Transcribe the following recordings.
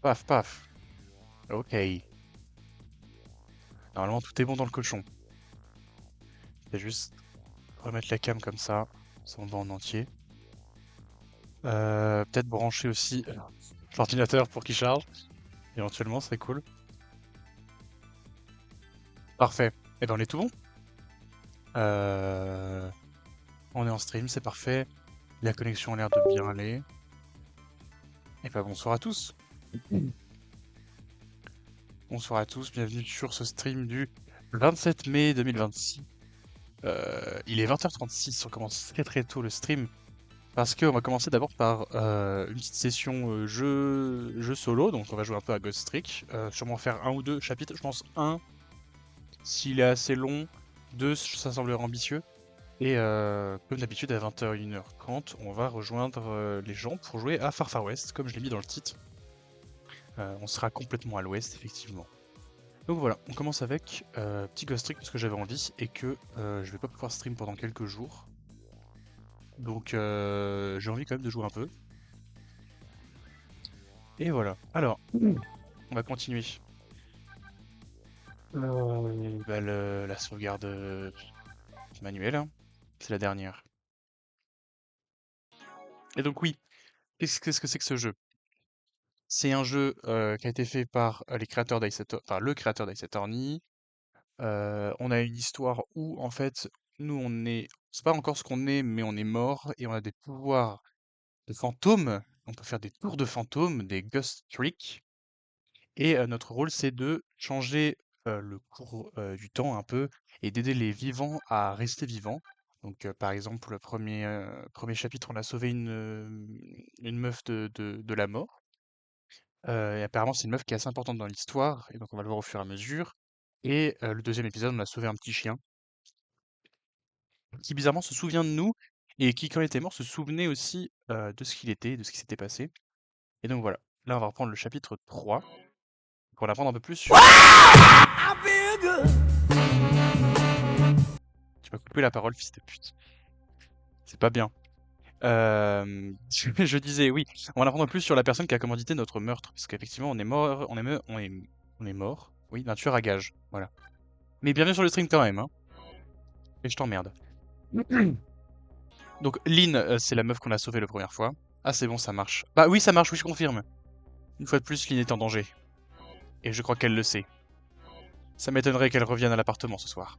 Paf, paf. Ok. Normalement, tout est bon dans le cochon. Je vais juste remettre la cam comme ça on le voit en entier. Peut-être brancher aussi l'ordinateur pour qu'il charge. Éventuellement, c'est cool. Parfait. Et ben, on est tout bon. Euh, On est en stream, c'est parfait. La connexion a l'air de bien aller. Et ben, bonsoir à tous. Bonsoir à tous, bienvenue sur ce stream du 27 mai 2026. Il est 20h36, on commence très très tôt le stream. Parce qu'on va commencer d'abord par une petite session jeu solo, donc on va jouer un peu à Ghost Trick. Sûrement faire un ou deux chapitres, je pense un s'il est assez long, deux ça semblerait ambitieux. Et comme d'habitude à 21h30, on va rejoindre les gens pour jouer à Far Far West, comme je l'ai mis dans le titre. On sera complètement à l'ouest, effectivement. Donc voilà, on commence avec petit Ghost Trick parce que j'avais envie et que je vais pas pouvoir stream pendant quelques jours. Donc j'ai envie quand même de jouer un peu. Et voilà. Alors, on va continuer. Bah, la sauvegarde manuelle, hein. C'est la dernière. Et donc oui, qu'est-ce que c'est que ce jeu? C'est un jeu qui a été fait par les créateurs d'Ace Attorney, enfin le créateur d'Ace Attorney. On a une histoire où en fait, nous c'est pas encore ce qu'on est, mais on est mort et on a des pouvoirs de fantômes. On peut faire des tours de fantômes, des ghost tricks. Et notre rôle, c'est de changer le cours du temps un peu et d'aider les vivants à rester vivants. Donc, par exemple, le premier chapitre, on a sauvé une meuf de la mort. Et apparemment, c'est une meuf qui est assez importante dans l'histoire, et donc on va le voir au fur et à mesure. Et le deuxième épisode, on a sauvé un petit chien qui bizarrement se souvient de nous et qui, quand il était mort, se souvenait aussi de ce qu'il était, de ce qui s'était passé. Et donc voilà, là on va reprendre le chapitre 3 pour en apprendre un peu plus sur... Tu m'as coupé la parole, fils de pute. C'est pas bien. Je disais, oui, on va en apprendre plus sur la personne qui a commandité notre meurtre. Parce qu'effectivement, on est mort, on est mort. Oui, d'un tueur à gage. Voilà. Mais bienvenue sur le stream quand même, hein. Et je t'emmerde. Donc, Lynn, c'est la meuf qu'on a sauvée la première fois. Ah, c'est bon, ça marche. Bah oui, ça marche, oui, je confirme. Une fois de plus, Lynn est en danger. Et je crois qu'elle le sait. Ça m'étonnerait qu'elle revienne à l'appartement ce soir.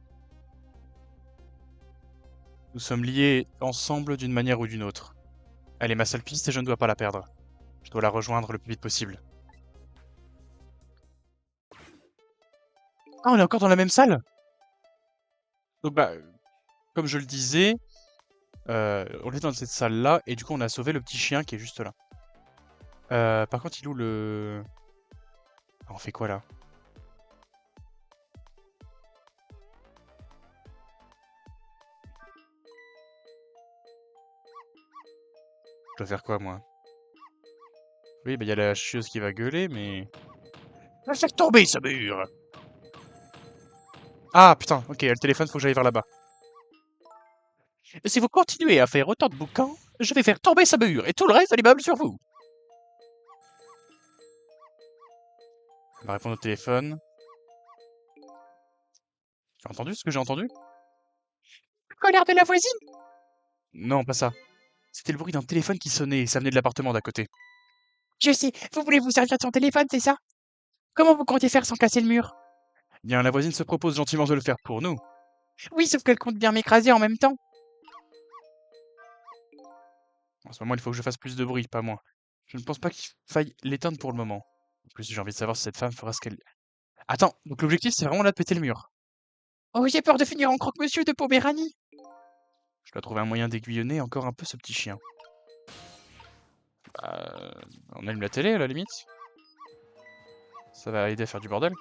Nous sommes liés ensemble d'une manière ou d'une autre. Elle est ma seule piste et je ne dois pas la perdre. Je dois la rejoindre le plus vite possible. Ah, on est encore dans la même salle? Donc bah, comme je le disais, on est dans cette salle-là, et du coup on a sauvé le petit chien qui est juste là. Par contre, il est où le... Ah, on fait quoi là? Je dois faire quoi, moi? Oui, bah il y a la chieuse qui va gueuler, mais... Va faire tomber ce mur! Ah, putain, ok, le téléphone, faut que j'aille vers là-bas. Si vous continuez à faire autant de boucans, je vais faire tomber ce mur, et tout le reste de l'immeuble sur vous! Elle va répondre au téléphone. Tu as entendu ce que j'ai entendu? Colère de la voisine? Non, pas ça. C'était le bruit d'un téléphone qui sonnait, et ça venait de l'appartement d'à côté. Je sais, vous voulez vous servir de son téléphone, c'est ça? Comment vous comptez faire sans casser le mur? Bien, la voisine se propose gentiment de le faire pour nous. Oui, sauf qu'elle compte bien m'écraser en même temps. En ce moment, il faut que je fasse plus de bruit, pas moins. Je ne pense pas qu'il faille l'éteindre pour le moment. En plus, j'ai envie de savoir si cette femme fera ce qu'elle... Attends, donc l'objectif, c'est vraiment là de péter le mur. Oh, j'ai peur de finir en croque-monsieur de Poméranie. Je dois trouver un moyen d'aiguillonner encore un peu ce petit chien. Euh, on allume la télé, à la limite. Ça va aider à faire du bordel.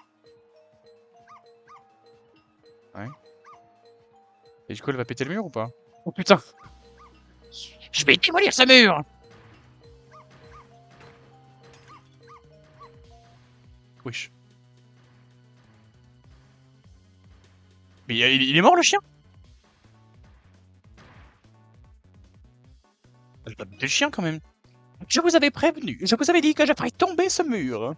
Ouais. Et du coup, elle va péter le mur ou pas? Oh putain! Je vais démolir ce mur! Wesh. Mais il est mort le chien? Elle a buté le chien quand même. Je vous avais prévenu, je vous avais dit que je ferais tomber ce mur.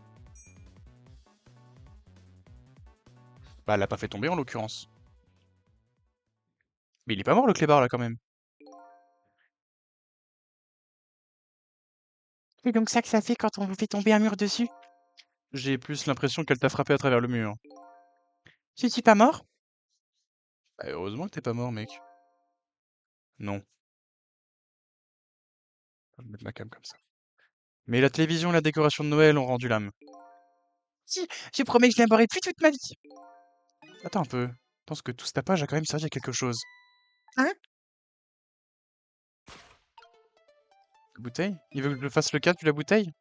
Bah, elle l'a pas fait tomber en l'occurrence. Mais il est pas mort le clébard là quand même. C'est donc ça que ça fait quand on vous fait tomber un mur dessus? J'ai plus l'impression qu'elle t'a frappé à travers le mur. Je suis pas mort? Bah, heureusement que t'es pas mort, mec. Non. Je vais mettre ma cam comme ça. Mais la télévision et la décoration de Noël ont rendu l'âme. Si, je promets que je l'aimerai plus toute ma vie. Attends un peu. Je pense que tout ce tapage a quand même servi à quelque chose. Hein? La bouteille? Il veut que je fasse le cap de la bouteille?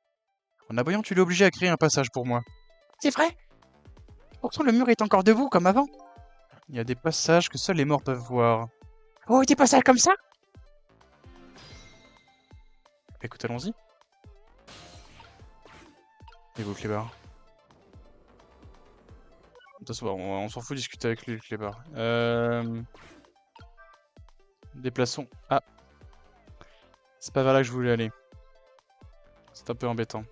En aboyant, tu l'es obligé à créer un passage pour moi. C'est vrai? Pourtant le mur est encore debout comme avant. Il y a des passages que seuls les morts peuvent voir. Oh, t'es pas sale comme ça? Écoute, allons-y. Et vous, clébard? De toute façon, on s'en fout de discuter avec lui, le clébard. Déplaçons. Ah, c'est pas vers là que je voulais aller. C'est un peu embêtant.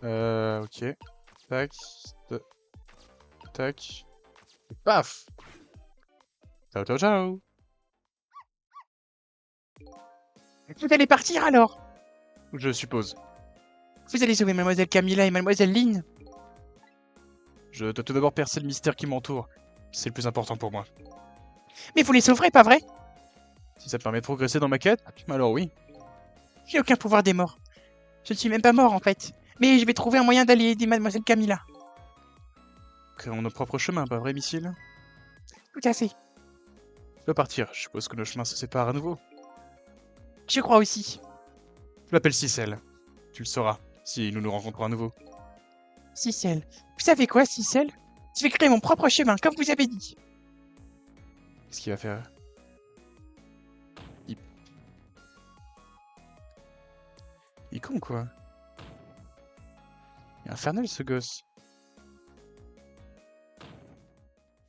Ok. Tac. Tac. Et paf! Ciao, ciao, ciao! Vous allez partir alors? Je suppose. Vous allez sauver Mademoiselle Camilla et Mademoiselle Lynn? Je dois tout d'abord percer le mystère qui m'entoure. C'est le plus important pour moi. Mais vous les sauverez, pas vrai? Si ça te permet de progresser dans ma quête, alors oui. J'ai aucun pouvoir des morts. Je ne suis même pas mort en fait. Mais je vais trouver un moyen d'aller aider Mademoiselle Camilla. Créons nos propres chemins, pas vrai, missile? Tout à fait. Je dois partir. Je suppose que nos chemins se séparent à nouveau. Je crois aussi. Je m'appelle Cicel. Tu le sauras, si nous nous rencontrons à nouveau. Cicel. Vous savez quoi, Cicel? Je vais créer mon propre chemin, comme vous avez dit. Qu'est-ce qu'il va faire? Il est con, quoi. Il est infernal, ce gosse.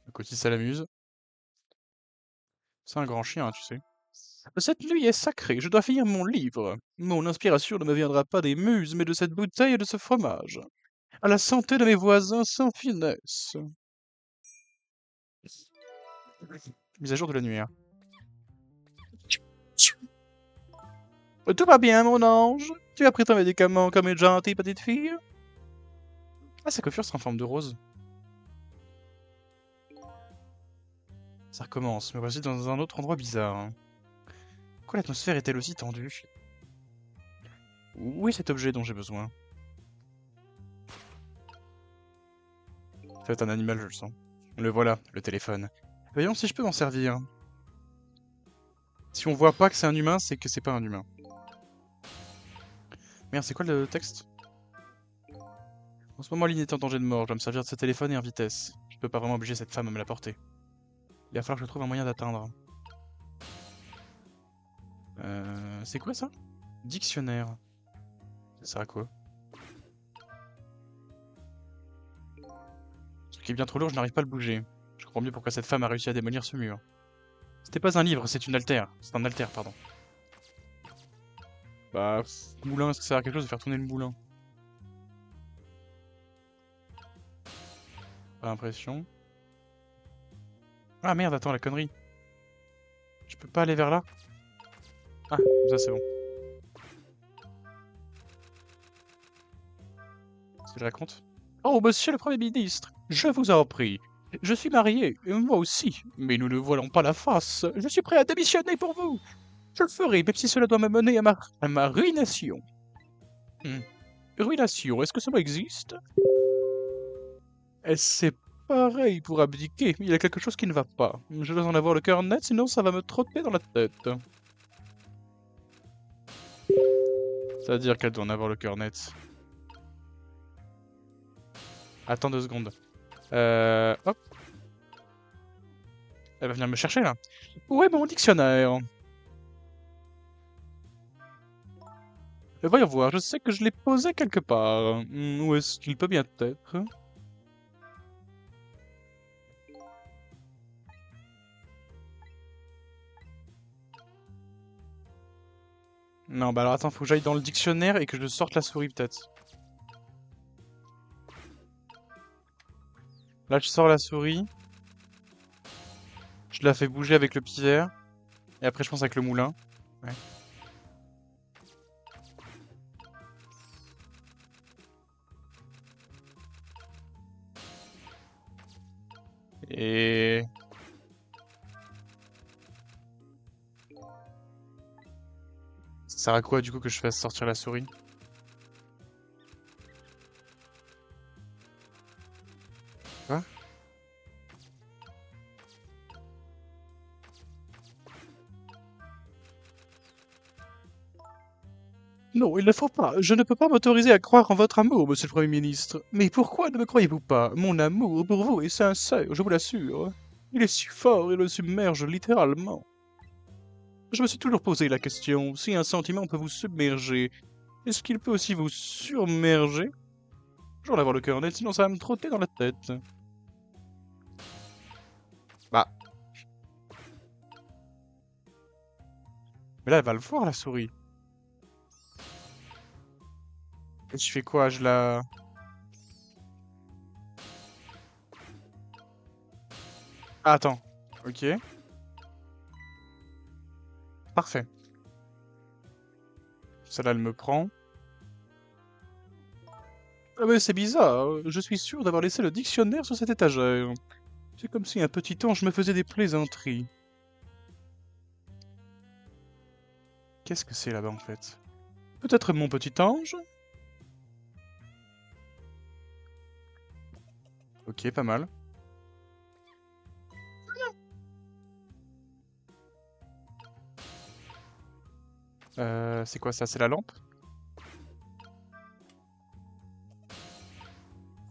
Écoute, si ça l'amuse. C'est un grand chien, tu sais. Cette nuit est sacrée, je dois finir mon livre. Mon inspiration ne me viendra pas des muses, mais de cette bouteille et de ce fromage. À la santé de mes voisins sans finesse. Mise à jour de l'annuaire. Tout va bien, mon ange. Tu as pris ton médicament comme une gentille petite fille. Ah, sa coiffure sera en forme de rose. Ça recommence, me voici dans un autre endroit bizarre. Pourquoi l'atmosphère est-elle aussi tendue? Où est cet objet dont j'ai besoin? C'est un animal, je le sens. Le voilà, le téléphone. Voyons si je peux m'en servir. Si on voit pas que c'est un humain, c'est que c'est pas un humain. Merde, c'est quoi le texte? En ce moment, Lynn est en danger de mort. Je dois me servir de ce téléphone et en vitesse. Je peux pas vraiment obliger cette femme à me l'apporter. Il va falloir que je trouve un moyen d'atteindre. C'est quoi ça? Dictionnaire. Ça sert à quoi? Ce truc est bien trop lourd, je n'arrive pas à le bouger. Je comprends mieux pourquoi cette femme a réussi à démolir ce mur. C'était pas un livre, c'est une altère. C'est un altère, pardon. Bah, moulin, est-ce que ça sert à quelque chose de faire tourner le moulin? Pas l'impression. Ah merde, attends, la connerie. Je peux pas aller vers là? Ah, ça c'est bon. Qu'est-ce que je raconte? Oh, monsieur le Premier ministre, je vous en prie. Je suis marié, et moi aussi, mais nous ne voilons pas la face. Je suis prêt à démissionner pour vous. Je le ferai, même si cela doit me mener à ma ruination. Ruination, est-ce que ça existe? C'est pareil pour abdiquer. Il y a quelque chose qui ne va pas. Je dois en avoir le cœur net, sinon ça va me trotter dans la tête. C'est-à-dire qu'elle doit en avoir le cœur net. Attends 2 secondes. Hop. Elle va venir me chercher, là. Où est mon dictionnaire? Voyons voir, je sais que je l'ai posé quelque part. Où est-ce qu'il peut bien être? Non, bah alors attends, faut que j'aille dans le dictionnaire et que je sorte la souris peut-être. Là, je sors la souris. Je la fais bouger avec le petit verre. Et après, je pense avec le moulin. Ouais. Et... Ça sert à quoi du coup que je fasse sortir la souris? Quoi? Non, il ne faut pas. Je ne peux pas m'autoriser à croire en votre amour, monsieur le Premier ministre. Mais pourquoi ne me croyez-vous pas? Mon amour pour vous est sincère, je vous l'assure. Il est si fort, il le submerge littéralement. Je me suis toujours posé la question, si un sentiment peut vous submerger, est-ce qu'il peut aussi vous surmerger? J'en ai avoir le cœur net, sinon ça va me trotter dans la tête. Bah. Mais là, elle va le voir, la souris. Et je fais quoi? Je la... Ah, attends. Ok. Parfait. Celle-là, elle me prend. Ah mais c'est bizarre, je suis sûr d'avoir laissé le dictionnaire sur cette étagère. C'est comme si un petit ange me faisait des plaisanteries. Qu'est-ce que c'est là-bas en fait? Peut-être mon petit ange? Ok, pas mal. C'est quoi ça? C'est la lampe?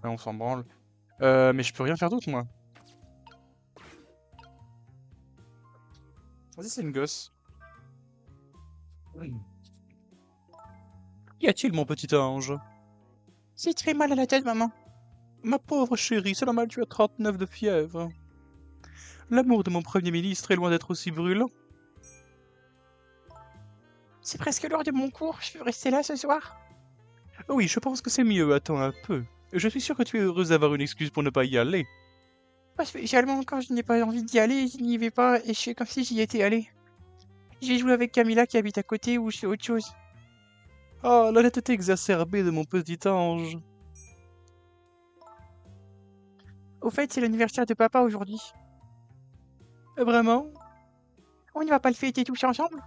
Ouais, on s'en branle. Mais je peux rien faire d'autre, moi. Vas-y, c'est une gosse. Qu'y a-t-il, mon petit ange? C'est très mal à la tête, maman. Ma pauvre chérie, c'est normal, tu as 39 de fièvre. L'amour de mon premier ministre est loin d'être aussi brûlant. C'est presque l'heure de mon cours. Je peux rester là ce soir? Oui, je pense que c'est mieux, attends un peu. Je suis sûr que tu es heureuse d'avoir une excuse pour ne pas y aller. Pas spécialement quand je n'ai pas envie d'y aller, je n'y vais pas et je fais comme si j'y étais allé. Je vais jouer avec Camilla qui habite à côté ou je fais autre chose. Ah, l'honnêteté exacerbée de mon petit ange. Au fait, c'est l'anniversaire de papa aujourd'hui. Vraiment? On ne va pas le fêter tous ensemble?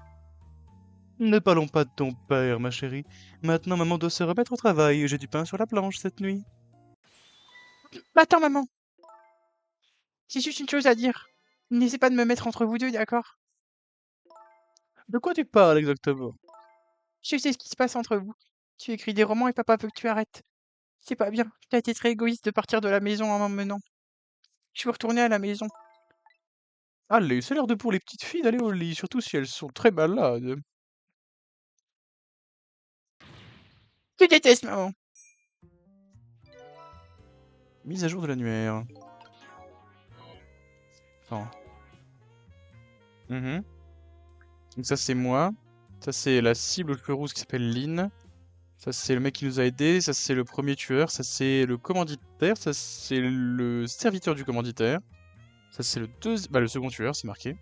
Ne parlons pas de ton père, ma chérie. Maintenant, maman doit se remettre au travail. J'ai du pain sur la planche cette nuit. Bah attends, maman. J'ai juste une chose à dire. N'essaie pas de me mettre entre vous deux, d'accord? De quoi tu parles exactement? Je sais ce qui se passe entre vous. Tu écris des romans et papa veut que tu arrêtes. C'est pas bien. T'as été très égoïste de partir de la maison en m'emmenant. Je veux retourner à la maison. Allez, c'est l'heure de pour les petites filles d'aller au lit, surtout si elles sont très malades. Je te déteste, maman. Mise à jour de l'annuaire. Attends. Mhm. Donc ça, c'est moi. Ça, c'est la cible au feu rouge qui s'appelle Lynn. Ça, c'est le mec qui nous a aidés. Ça, c'est le premier tueur. Ça, c'est le commanditaire. Ça, c'est le serviteur du commanditaire. Ça, c'est le second tueur, c'est marqué.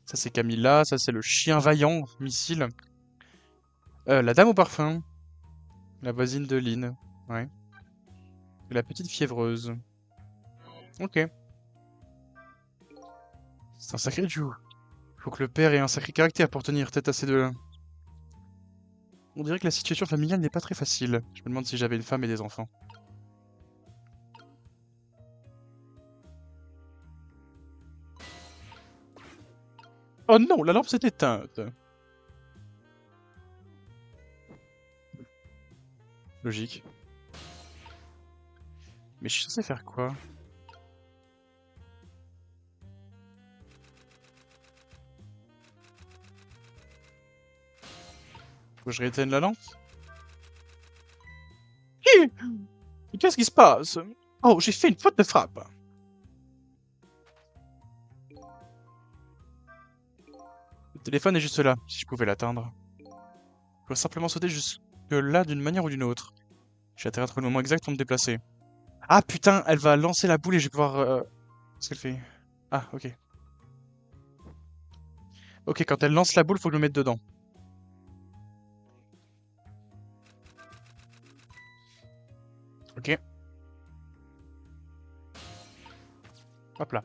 Ça, c'est Camilla. Ça, c'est le chien vaillant, missile. La dame au parfum. La voisine de Lynn. Ouais. Et la petite fiévreuse. Ok. C'est un sacré duo. Faut que le père ait un sacré caractère pour tenir tête à ces deux-là. On dirait que la situation familiale n'est pas très facile. Je me demande si j'avais une femme et des enfants. Oh non, la lampe s'est éteinte. Logique. Mais je suis censé faire quoi? Faut que je rééteigne la lampe? Hi. Qu'est-ce qui se passe? Oh, j'ai fait une faute de frappe. Le téléphone est juste là, si je pouvais l'atteindre. Je dois simplement sauter jusque là d'une manière ou d'une autre. J'ai à trouver le moment exact pour me déplacer. Ah putain, elle va lancer la boule et je vais pouvoir... Qu'est-ce qu'elle fait? Ah, ok. Ok, quand elle lance la boule, faut que je me mette dedans. Ok. Hop là.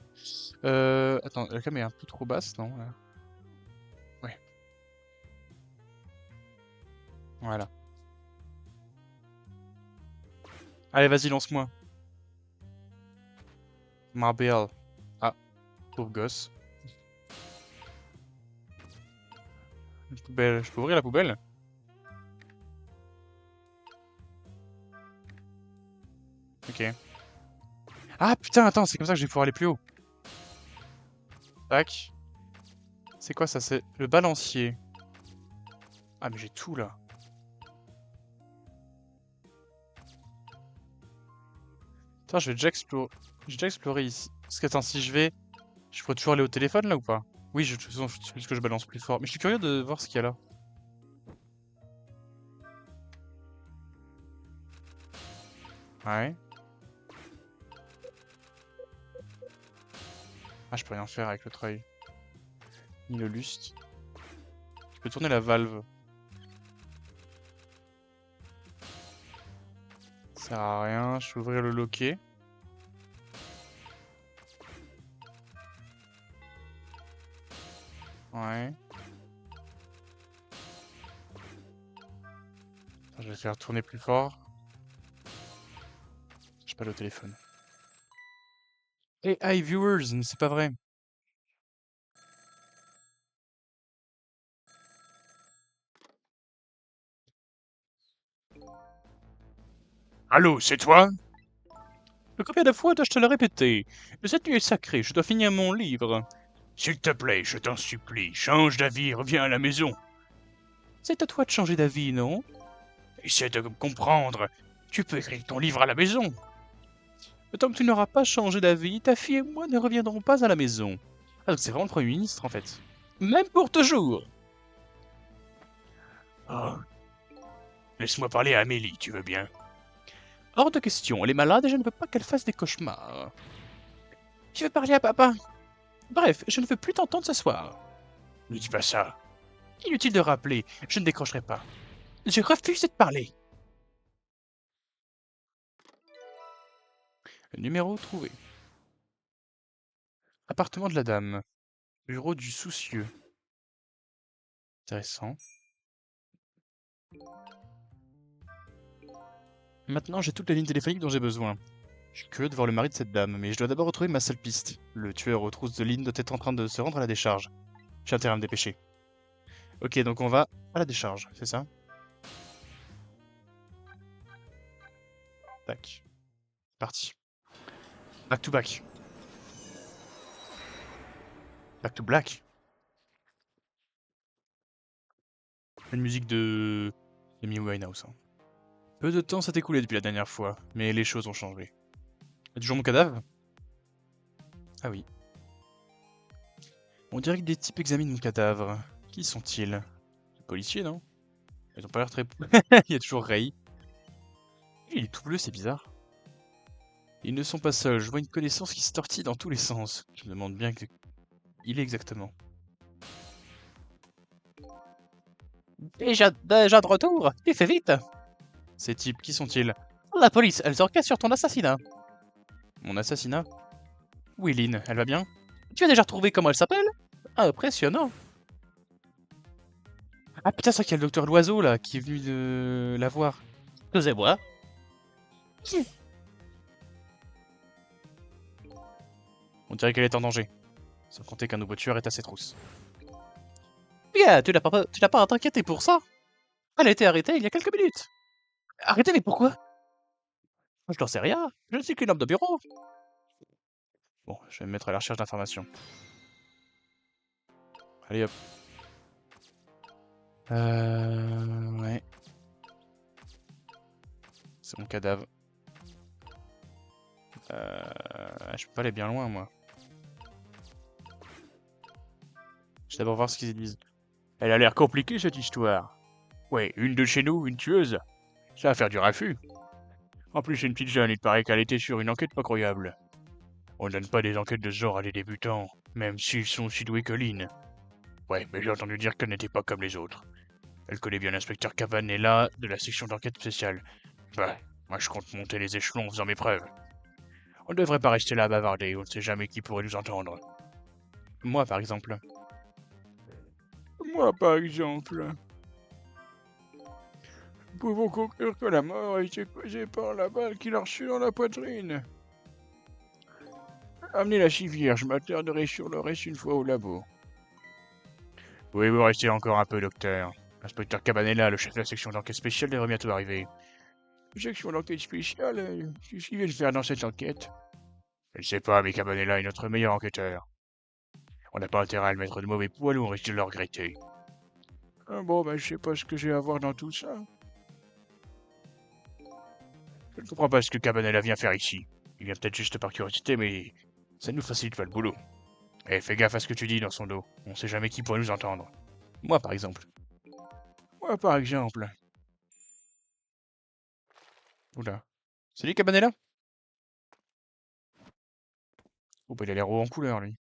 Attends, la cam est un peu trop basse, non? Là. Ouais. Voilà. Allez, vas-y, lance-moi. Marbelle. Ah, pauvre gosse. Une poubelle. Je peux ouvrir la poubelle? Ok. Ah putain, attends, c'est comme ça que je vais pouvoir aller plus haut. Tac. C'est quoi ça? C'est le balancier. Ah, mais j'ai tout là. Attends, je vais déjà explorer. J'ai déjà exploré ici. Parce que attends, si je vais. Je pourrais toujours aller au téléphone là ou pas? Oui, de toute façon, c'est juste que je balance plus fort. Mais je suis curieux de voir ce qu'il y a là. Ouais. Ah, je peux rien faire avec le treuil. Ni le lustre. Je peux tourner la valve. Ça sert à rien. Je peux ouvrir le loquet. Ouais. Attends, je vais faire tourner plus fort. J'ai pas le téléphone. Et hi viewers, mais c'est pas vrai. Allô, c'est toi? Combien de fois dois-je te le répéter? Cette nuit est sacrée, je dois finir mon livre. S'il te plaît, je t'en supplie, change d'avis, reviens à la maison. C'est à toi de changer d'avis, non? Essaie de me comprendre. Tu peux écrire ton livre à la maison. Tant que tu n'auras pas changé d'avis, ta fille et moi ne reviendrons pas à la maison. Ah, donc c'est vraiment le Premier ministre, en fait. Même pour toujours. Oh, laisse-moi parler à Amélie, tu veux bien? Hors de question, elle est malade et je ne veux pas qu'elle fasse des cauchemars. Je veux parler à papa. Bref, je ne veux plus t'entendre ce soir. Ne dis pas ça. Inutile de rappeler, je ne décrocherai pas. Je refuse de te parler. Numéro trouvé. Appartement de la dame. Bureau du soucieux. Intéressant. Maintenant, j'ai toutes les lignes téléphoniques dont j'ai besoin. Je suis curieux de voir le mari de cette dame, mais je dois d'abord retrouver ma seule piste. Le tueur aux trousses de Lynn doit être en train de se rendre à la décharge. J'ai intérêt à me dépêcher. Ok, donc on va à la décharge, c'est ça? Tac. Parti. Back to back. Back to black. Une musique de... Amy Winehouse. Hein. Peu de temps s'est écoulé depuis la dernière fois, mais les choses ont changé. Y'a toujours mon cadavre? Ah oui. On dirait que des types examinent mon cadavre. Qui sont-ils? Les policiers, non? Ils ont pas l'air très... Il y a toujours Ray. Il est tout bleu, c'est bizarre. Ils ne sont pas seuls, je vois une connaissance qui se tortille dans tous les sens. Je me demande bien que... Il est exactement. Déjà de retour? Tu fais vite! Ces types, qui sont-ils? La police, elles enquêtent sur ton assassinat. Mon assassinat? Oui, Lynn, elle va bien? Tu as déjà retrouvé comment elle s'appelle? Impressionnant. Ah putain, c'est vrai qu'il y a le docteur Loiseau là qui est venu de la voir. Excusez-moi. On dirait qu'elle est en danger. Sans compter qu'un nouveau tueur est à ses trousses. Bien, tu n'as pas à t'inquiéter pour ça. Elle a été arrêtée il y a quelques minutes. Arrêtée, mais pourquoi? Je n'en sais rien. Je ne suis qu'une homme de bureau. Bon, je vais me mettre à la recherche d'informations. Allez hop. Ouais. C'est mon cadavre. Je peux pas aller bien loin, moi. Je vais d'abord voir ce qu'ils disent. Elle a l'air compliquée cette histoire. Ouais, une de chez nous, une tueuse. Ça va faire du raffut. En plus, c'est une petite jeune, il paraît qu'elle était sur une enquête pas croyable. On donne pas des enquêtes de ce genre à des débutants, même s'ils sont aussi doués que Lynn. Ouais, mais j'ai entendu dire qu'elle n'était pas comme les autres. Elle connaît bien l'inspecteur Cavanella de la section d'enquête spéciale. Bah, moi je compte monter les échelons en faisant mes preuves. On ne devrait pas rester là à bavarder, on ne sait jamais qui pourrait nous entendre. Moi, par exemple. Moi, par exemple. Nous pouvons conclure que la mort a été causée par la balle qu'il a reçue dans la poitrine. Amenez la civière, je m'attarderai sur le reste une fois au labo. Pouvez-vous rester encore un peu, docteur? L'inspecteur Cabanella, le chef de la section d'enquête spéciale, est bientôt arrivé. Section d'enquête spéciale, qu'est-ce qu'il vient de faire dans cette enquête? Je ne sais pas, mais Cabanella est notre meilleur enquêteur. On n'a pas intérêt à le mettre de mauvais poil ou on risque de le regretter. Ah bon, ben je sais pas ce que j'ai à voir dans tout ça. Je ne comprends pas ce que Cabanella vient faire ici. Il vient peut-être juste par curiosité, mais ça nous facilite pas le boulot. Eh, fais gaffe à ce que tu dis dans son dos. On sait jamais qui pourrait nous entendre. Moi, par exemple. Moi, par exemple. Oula. Salut, Cabanella? Oh, bah il a l'air haut en couleur, lui.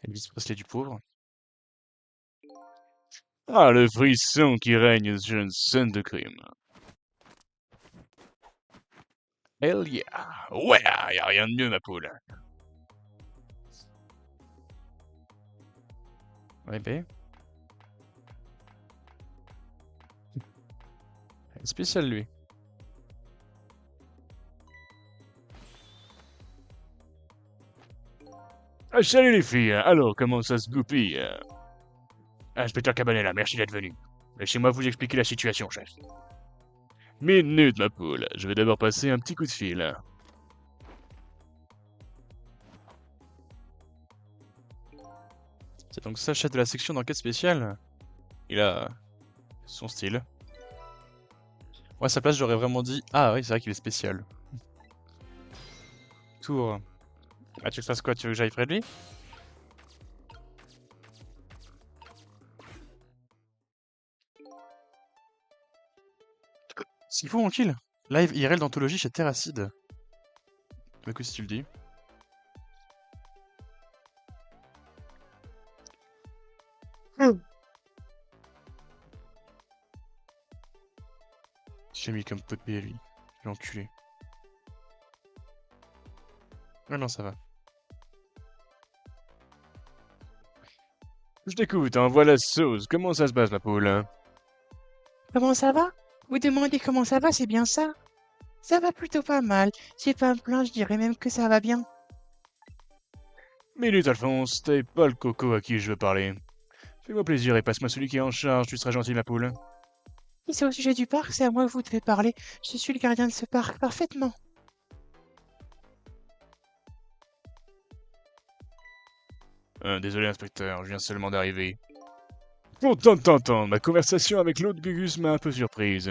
Elvis Presley du pauvre. Ah, le frisson qui règne sur une scène de crime. Hell yeah! Ouais, y a rien de mieux, ma poule. Ouais, ben. Spécial, lui. Ah, salut les filles! Alors, comment ça se goupille? Inspecteur Cabanella, merci d'être venu. Laissez-moi vous expliquer la situation, chef. Minute, ma poule. Je vais d'abord passer un petit coup de fil. C'est donc ça, chef de la section d'enquête spéciale. Il a son style. Moi, à sa place, j'aurais vraiment dit... Ah oui, c'est vrai qu'il est spécial. Tour. Ah, tu fasses quoi? Tu veux que j'aille près de lui? C'est fou, mon kill. Live IRL d'anthologie chez Terracide. Bah, écoute, si tu le dis. J'ai mis comme pot de lui. L'enculé. Ah non, ça va. Je t'écoute, envoie la sauce. Comment ça se passe, ma poule? Comment ça va? Vous demandez comment ça va, c'est bien ça? Ça va plutôt pas mal. J'ai pas à me plaindre, je dirais même que ça va bien. Minute, Alphonse, t'es pas le coco à qui je veux parler. Fais-moi plaisir et passe-moi celui qui est en charge, tu seras gentil, ma poule. Si c'est au sujet du parc, c'est à moi que vous devez parler. Je suis le gardien de ce parc parfaitement. Désolé, inspecteur, je viens seulement d'arriver. Content de t'entendre, ma conversation avec l'autre Gugus m'a un peu surprise.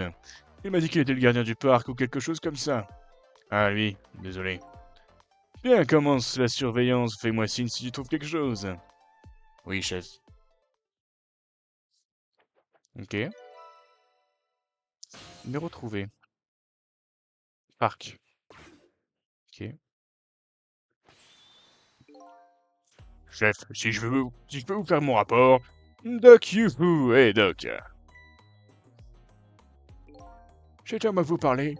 Il m'a dit qu'il était le gardien du parc ou quelque chose comme ça. Ah, lui, désolé. Bien, commence la surveillance, fais-moi signe si tu trouves quelque chose. Oui, chef. Ok. Numéro trouvé. Parc. Ok. Chef, si je peux vous faire mon rapport... Doc Youhou, hey Doc. J'ai à vous parler.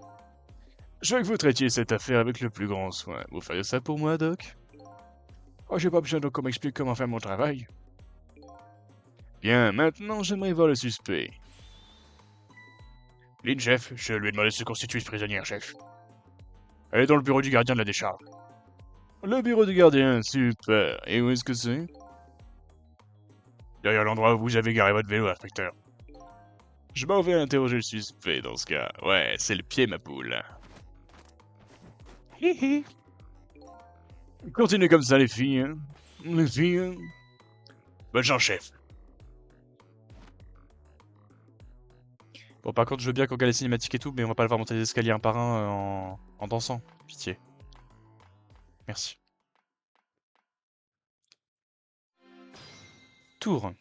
Je veux que vous traitiez cette affaire avec le plus grand soin. Vous feriez ça pour moi, Doc? Oh, j'ai pas besoin donc qu'on m'explique comment faire mon travail. Bien, maintenant j'aimerais voir le suspect. Lynn, chef, je lui ai demandé de se constituer prisonnière, chef. Elle est dans le bureau du gardien de la décharge. Le bureau du gardien, super. Et où est-ce que c'est? Derrière l'endroit où vous avez garé votre vélo, inspecteur. Je m'en vais interroger le suspect dans ce cas. Ouais, c'est le pied, ma poule. Hihi. Continuez comme ça, les filles. Hein. Les filles. Hein. Bonne chance, chef. Bon, par contre, je veux bien qu'on regarde les cinématiques et tout, mais on va pas le voir monter les escaliers un par un en dansant. Pitié. Merci. tour.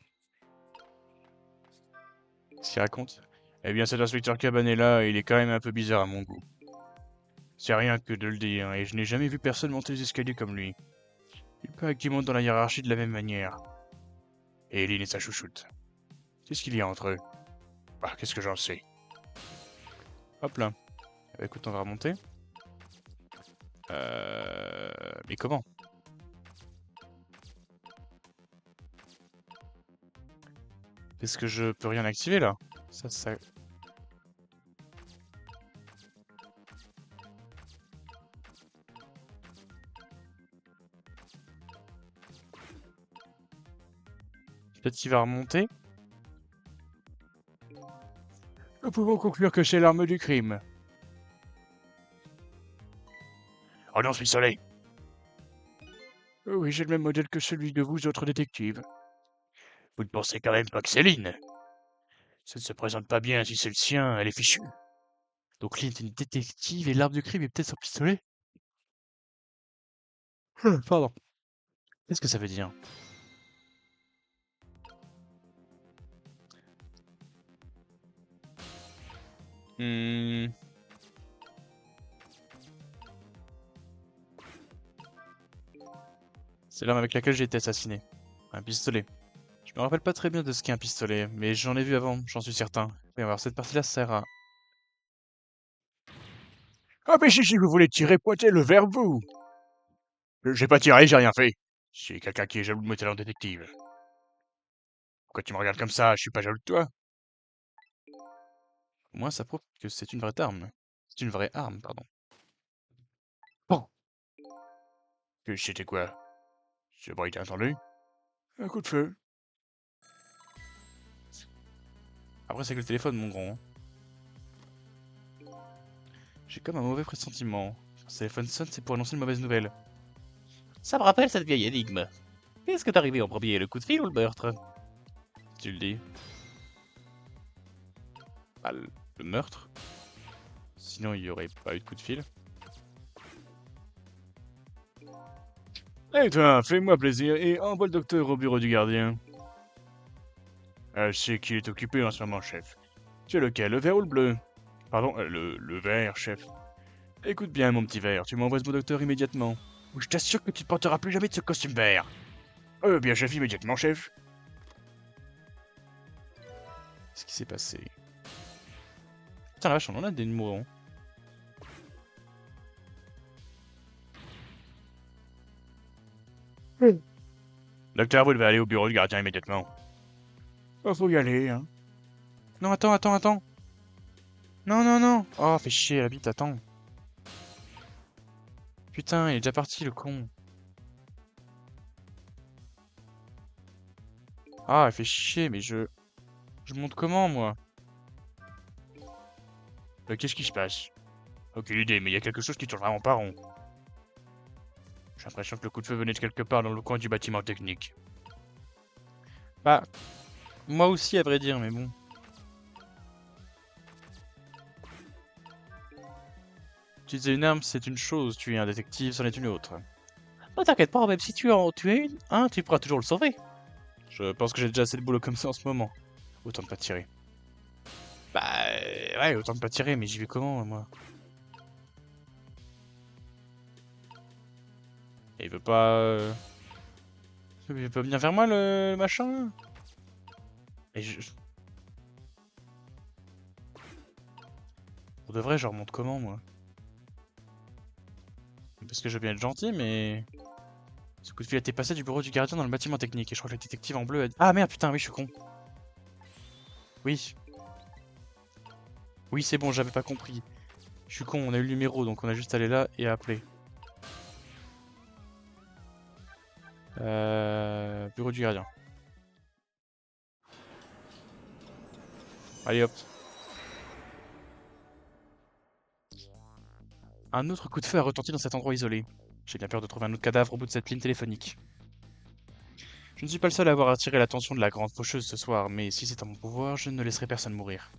Qu'est-ce qu'il raconte? Eh bien, cet inspecteur Cabanela, il est quand même un peu bizarre à mon goût. C'est rien que de le dire, et je n'ai jamais vu personne monter les escaliers comme lui. Il paraît qu'il monte dans la hiérarchie de la même manière. Et Eileen est sa chouchoute. Qu'est-ce qu'il y a entre eux? Ah, qu'est-ce que j'en sais? Hop là. Bah, écoute, on va remonter. Mais comment? Est-ce que je peux rien activer là? Ça... Peut-être qu'il va remonter? Nous pouvons conclure que c'est l'arme du crime. Oh non, je suis soleil. Oui, j'ai le même modèle que celui de vous autres détectives. Vous ne pensez quand même pas que c'est Lynn? Ça ne se présente pas bien si c'est le sien, elle est fichue. Donc Lynn est une détective et l'arme du crime est peut-être son pistolet? Pardon. Qu'est-ce que ça veut dire? Hmm. C'est l'arme avec laquelle j'ai été assassiné. Un pistolet. Je me rappelle pas très bien de ce qu'est un pistolet, mais j'en ai vu avant, j'en suis certain. Oui, alors cette partie-là sert à... Ah mais si vous voulez tirer, pointez-le vers vous. J'ai pas tiré, j'ai rien fait. C'est quelqu'un qui est jaloux de mes talents de détective. Pourquoi tu me regardes comme ça? Je suis pas jaloux de toi. Au moins, ça prouve que c'est une vraie arme. C'est une vraie arme, pardon. Bon. Que c'était quoi? Ce bruit, t'as entendu? Un coup de feu. Après, c'est que le téléphone, mon grand. J'ai comme un mauvais pressentiment. Quand ce téléphone sonne, c'est pour annoncer une mauvaise nouvelle. Ça me rappelle cette vieille énigme. Qu'est-ce que t'es arrivé en premier, le coup de fil ou le meurtre? Tu le dis. Bah, le meurtre. Sinon, il y aurait pas eu de coup de fil. Eh toi, fais-moi plaisir et envoie le docteur au bureau du gardien. Je sais qu'il est occupé en ce moment, chef. Tu es lequel, le vert ou le bleu? Pardon, le vert, chef. Écoute bien, mon petit vert, tu m'envoies ce beau docteur immédiatement. Ou je t'assure que tu ne porteras plus jamais de ce costume vert. Bien chef, immédiatement, chef. Qu'est-ce qui s'est passé? Putain la vache, on en a des mourants. Docteur, vous devez aller au bureau du gardien immédiatement. Oh, faut y aller, hein. Non, attends. Non, non, non. Oh, fais chier, la bite, attends. Putain, il est déjà parti, le con. Ah, il fait chier, mais je... Je monte comment, moi? Qu'est-ce qui se passe? Aucune idée, mais il y a quelque chose qui tourne vraiment pas rond. J'ai l'impression que le coup de feu venait de quelque part dans le coin du bâtiment technique. Bah, moi aussi, à vrai dire, mais bon. Utiliser une arme, c'est une chose, tuer un détective, c'en est une autre. Ne t'inquiète pas, même si tu en tues un, tu pourras toujours le sauver. Je pense que j'ai déjà assez de boulot comme ça en ce moment. Autant de pas tirer. Bah, ouais, autant de pas tirer, mais j'y vais comment, moi? Et il veut pas... Il veut pas venir vers moi, le machin? Et Pour de vrai, je remonte comment, moi? Parce que je veux bien être gentil, mais... Ce coup de fil a été passé du bureau du gardien dans le bâtiment technique, et je crois que le détective en bleu a dit... Ah merde, putain, oui, je suis con. Oui. Oui, c'est bon, j'avais pas compris. Je suis con, on a eu le numéro, donc on a juste allé là et appeler. Bureau du gardien. Allez hop. Un autre coup de feu a retenti dans cet endroit isolé. J'ai bien peur de trouver un autre cadavre au bout de cette ligne téléphonique. Je ne suis pas le seul à avoir attiré l'attention de la grande faucheuse ce soir, mais si c'est en mon pouvoir, je ne laisserai personne mourir.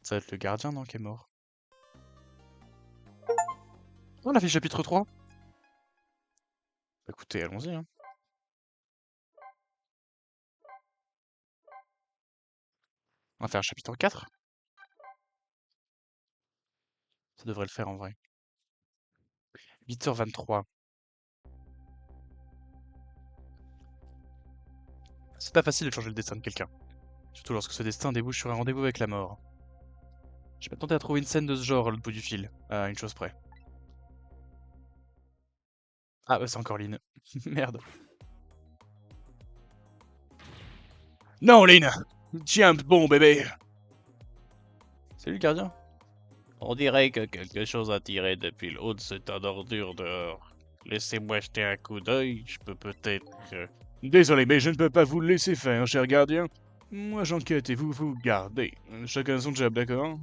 Ça va être le gardien, non, qui est mort. On a fait chapitre 3. Bah, écoutez, allons-y, hein. va faire chapitre 4. Ça devrait le faire en vrai. 8h23. C'est pas facile de changer le destin de quelqu'un. Surtout lorsque ce destin débouche sur un rendez-vous avec la mort. Je m'attendais à trouver une scène de ce genre à l'autre bout du fil, à une chose près. Ah bah c'est encore Lynn. Merde. Non Lynn! Tiens, bon bébé! Salut le gardien. On dirait que quelque chose a tiré depuis le haut de ce tas d'ordures dehors. Laissez-moi jeter un coup d'œil, je peux peut-être... Désolé, mais je ne peux pas vous le laisser faire, cher gardien. Moi j'enquête et vous vous gardez. Chacun son job, d'accord?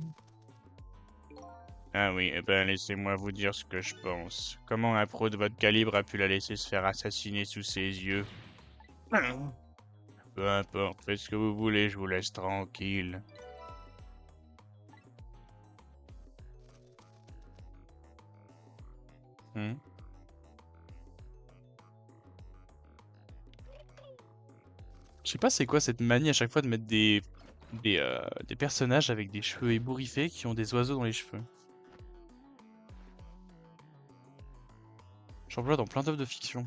Ah oui, eh ben laissez-moi vous dire ce que je pense. Comment un pro de votre calibre a pu la laisser se faire assassiner sous ses yeux? Peu importe, faites ce que vous voulez, je vous laisse tranquille. Hmm. Je sais pas c'est quoi cette manie à chaque fois de mettre des personnages avec des cheveux ébouriffés qui ont des oiseaux dans les cheveux. J'en vois dans plein d'œuvres de fiction.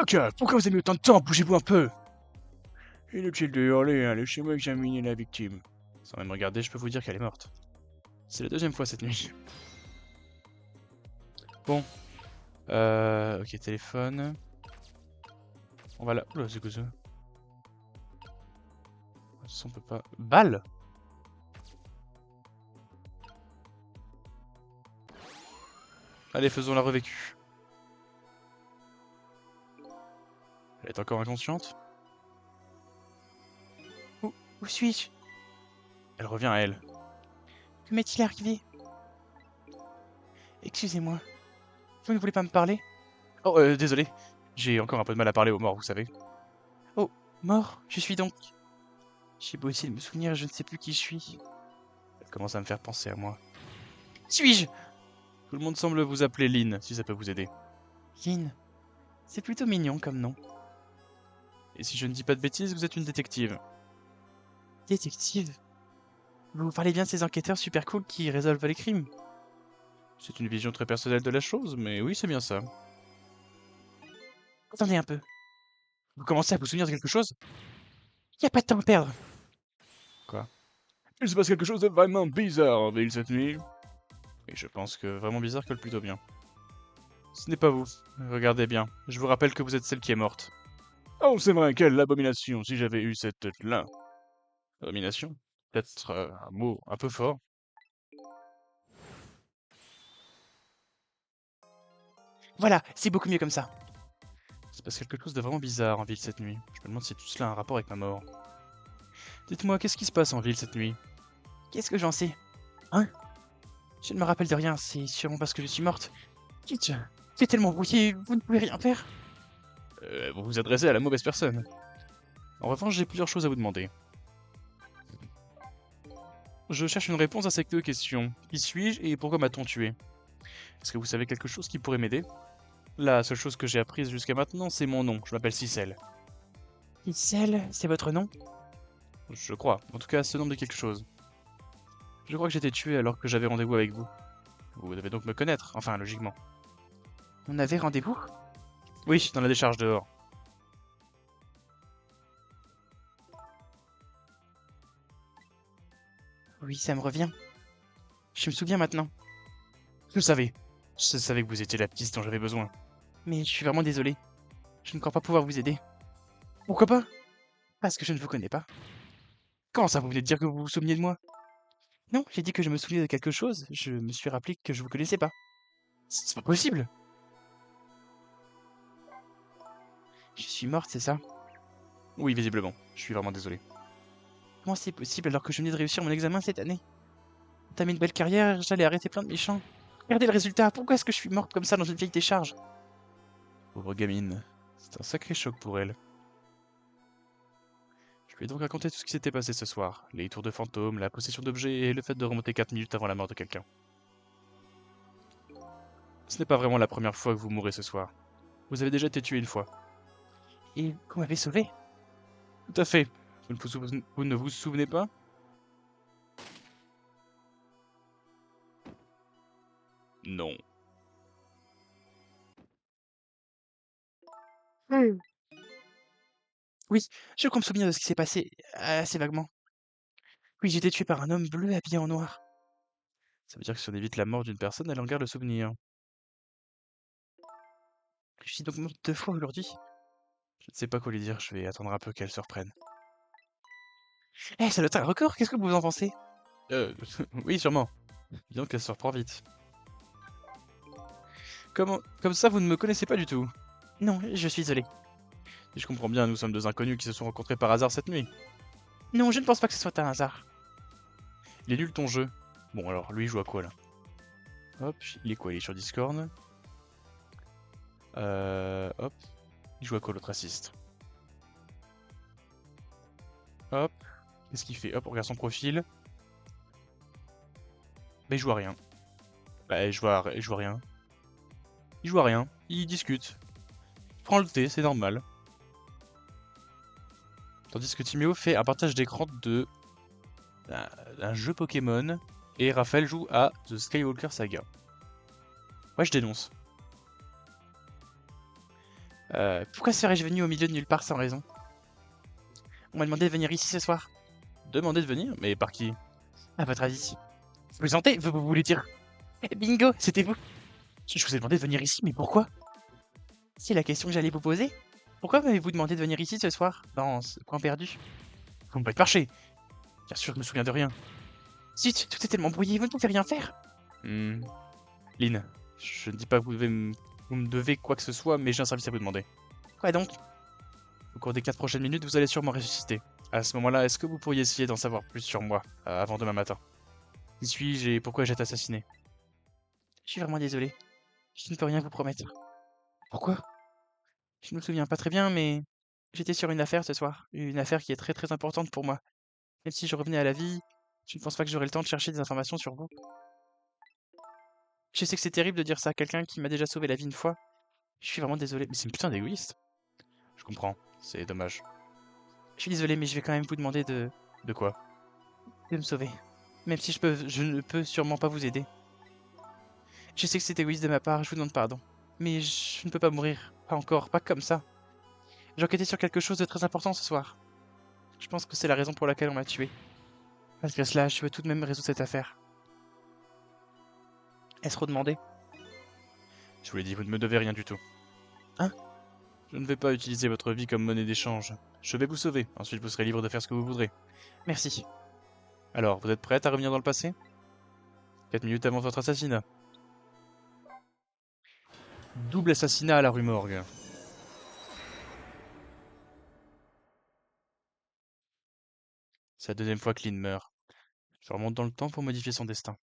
Ok, pourquoi vous avez mis autant de temps? Bougez-vous un peu! Inutile de hurler, allez chez moi examiner la victime. Sans même regarder, je peux vous dire qu'elle est morte. C'est la deuxième fois cette nuit. Bon. Ok, téléphone. On va là. Oula, c'est quoi ça? Ça, on peut pas. Balle? Allez, faisons la revécue. Elle est encore inconsciente? Où suis-je? Elle revient à elle. Que m'est-il arrivé? Excusez-moi. Vous ne voulez pas me parler? Oh, désolé. J'ai encore un peu de mal à parler aux morts, vous savez. Oh, mort, je suis donc. J'ai beau essayer de me souvenir, je ne sais plus qui je suis. Elle commence à me faire penser à moi. Suis-je? Tout le monde semble vous appeler Lynn, si ça peut vous aider. Lynn. C'est plutôt mignon comme nom. Et si je ne dis pas de bêtises, vous êtes une détective. Détective? Vous parlez bien de ces enquêteurs super cool qui résolvent les crimes? C'est une vision très personnelle de la chose, mais oui, c'est bien ça. Attendez un peu. Vous commencez à vous souvenir de quelque chose? Y a pas de temps à perdre. Quoi? Il se passe quelque chose de vraiment bizarre en ville cette nuit. Et je pense que vraiment bizarre colle plutôt bien. Ce n'est pas vous. Regardez bien. Je vous rappelle que vous êtes celle qui est morte. Oh, c'est vrai, quelle abomination si j'avais eu cette tête-là. Abomination? Peut-être un mot un peu fort. Voilà, c'est beaucoup mieux comme ça. Il se passe quelque chose de vraiment bizarre en ville cette nuit. Je me demande si tout cela a un rapport avec ma mort. Dites-moi, qu'est-ce qui se passe en ville cette nuit? Qu'est-ce que j'en sais? Hein? Je ne me rappelle de rien, c'est sûrement parce que je suis morte. Kitsch, c'est tellement brouillé, vous ne pouvez rien faire. Vous vous adressez à la mauvaise personne. En revanche, j'ai plusieurs choses à vous demander. Je cherche une réponse à ces deux questions. Qui suis-je et pourquoi m'a-t-on tué? Est-ce que vous savez quelque chose qui pourrait m'aider? La seule chose que j'ai apprise jusqu'à maintenant, c'est mon nom. Je m'appelle Cicel. Gisèle, c'est votre nom? Je crois. En tout cas, ce nom de quelque chose. Je crois que j'ai été tué alors que j'avais rendez-vous avec vous. Vous devez donc me connaître, enfin, logiquement. On avait rendez-vous? Oui, dans la décharge dehors. Oui, ça me revient. Je me souviens maintenant. Je savais. Je savais que vous étiez la piste dont j'avais besoin. Mais je suis vraiment désolé. Je ne crois pas pouvoir vous aider. Pourquoi pas? Parce que je ne vous connais pas. Comment ça, vous venez de dire que vous vous souveniez de moi? Non, j'ai dit que je me souvenais de quelque chose. Je me suis rappelé que je vous connaissais pas. C'est pas possible! Je suis morte, c'est ça? Oui, visiblement. Je suis vraiment désolé. Comment c'est possible alors que je venais de réussir mon examen cette année? Entamer une belle carrière, j'allais arrêter plein de méchants. Regardez le résultat, pourquoi est-ce que je suis morte comme ça dans une vieille décharge? Pauvre gamine. C'est un sacré choc pour elle. Je lui ai donc raconté tout ce qui s'était passé ce soir. Les tours de fantômes, la possession d'objets et le fait de remonter 4 minutes avant la mort de quelqu'un. Ce n'est pas vraiment la première fois que vous mourrez ce soir. Vous avez déjà été tué une fois. Et vous m'avez sauvé? Tout à fait. Vous ne vous souvenez pas? Non. Oui, je crois me souvenir de ce qui s'est passé assez vaguement. Oui, j'ai été tué par un homme bleu habillé en noir. Ça veut dire que si on évite la mort d'une personne, elle en garde le souvenir. Je suis donc mort 2 fois aujourd'hui. Je ne sais pas quoi lui dire, je vais attendre un peu qu'elle se reprenne. Eh, ça doit être un record, qu'est-ce que vous en pensez? Euh, oui, sûrement. Disons qu'elle se reprend vite. Comme ça, vous ne me connaissez pas du tout. Non, je suis désolé. Si je comprends bien, nous sommes deux inconnus qui se sont rencontrés par hasard cette nuit. Non, je ne pense pas que ce soit un hasard. Il est nul ton jeu. Bon, alors, lui, il joue à quoi, là? Hop, il est quoi? Il est sur Discord. Hop. Il joue à quoi, l'autre assiste? Hop. Qu'est-ce qu'il fait? Hop, on regarde son profil. Bah, il joue à rien. Bah, il joue à rien. Il joue à rien. Il discute. Il prend le thé, c'est normal. Tandis que Timéo fait un partage d'écran de un jeu Pokémon et Raphaël joue à The Skywalker Saga. Ouais, je dénonce. Pourquoi serais-je venu au milieu de nulle part sans raison? On m'a demandé de venir ici ce soir. Demandez de venir? Mais par qui? À votre avis? Vous sentez? Vous voulez dire? Eh, bingo, c'était vous. Je vous ai demandé de venir ici, mais pourquoi? C'est la question que j'allais vous poser. Pourquoi m'avez-vous demandé de venir ici ce soir, dans ce coin perdu? Vous me faites marcher. Bien sûr, je me souviens de rien. Zut, tout est tellement brouillé, vous ne pouvez rien faire. Lynn, je ne dis pas que vous me devez quoi que ce soit, mais j'ai un service à vous demander. Quoi donc? Au cours des 4 prochaines minutes, vous allez sûrement ressusciter. À ce moment-là, est-ce que vous pourriez essayer d'en savoir plus sur moi, avant demain matin? Qui suis-je et pourquoi j'ai été assassiné? Je suis vraiment désolé. Je ne peux rien vous promettre. Pourquoi? Je ne me souviens pas très bien, mais j'étais sur une affaire ce soir. Une affaire qui est très très importante pour moi. Même si je revenais à la vie, je ne pense pas que j'aurais le temps de chercher des informations sur vous. Je sais que c'est terrible de dire ça à quelqu'un qui m'a déjà sauvé la vie une fois. Je suis vraiment désolé. Mais c'est une putain d'égoïste. Je comprends, c'est dommage. Je suis désolé, mais je vais quand même vous demander De quoi? de me sauver. Même si je ne peux sûrement pas vous aider. Je sais que c'est égoïste de ma part, je vous demande pardon. Mais je ne peux pas mourir. Pas encore, pas comme ça. J'ai enquêté sur quelque chose de très important ce soir. Je pense que c'est la raison pour laquelle on m'a tué. Malgré cela, je veux tout de même résoudre cette affaire. Est-ce redemandé? Je vous l'ai dit, vous ne me devez rien du tout. Hein? Je ne vais pas utiliser votre vie comme monnaie d'échange. Je vais vous sauver, ensuite vous serez libre de faire ce que vous voudrez. Merci. Alors, vous êtes prête à revenir dans le passé? 4 minutes avant votre assassinat. Double assassinat à la rue Morgue. C'est la deuxième fois que Lynn meurt. Je remonte dans le temps pour modifier son destin.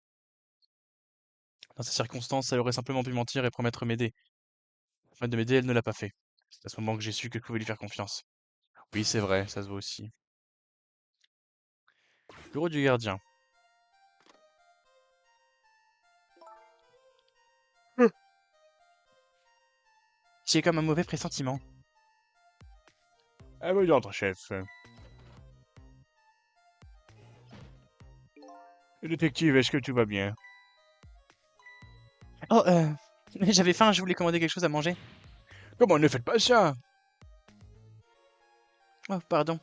Dans ces circonstances, elle aurait simplement pu mentir et promettre m'aider. Afin de m'aider, elle ne l'a pas fait. C'est à ce moment que j'ai su que je pouvais lui faire confiance. Oui, c'est vrai, ça se voit aussi. Bureau du gardien. J'ai comme un mauvais pressentiment. À vous d'ordre, chef. Détective, est-ce que tout va bien? Oh, j'avais faim, je voulais commander quelque chose à manger. Comment ne faites pas ça? Oh, pardon.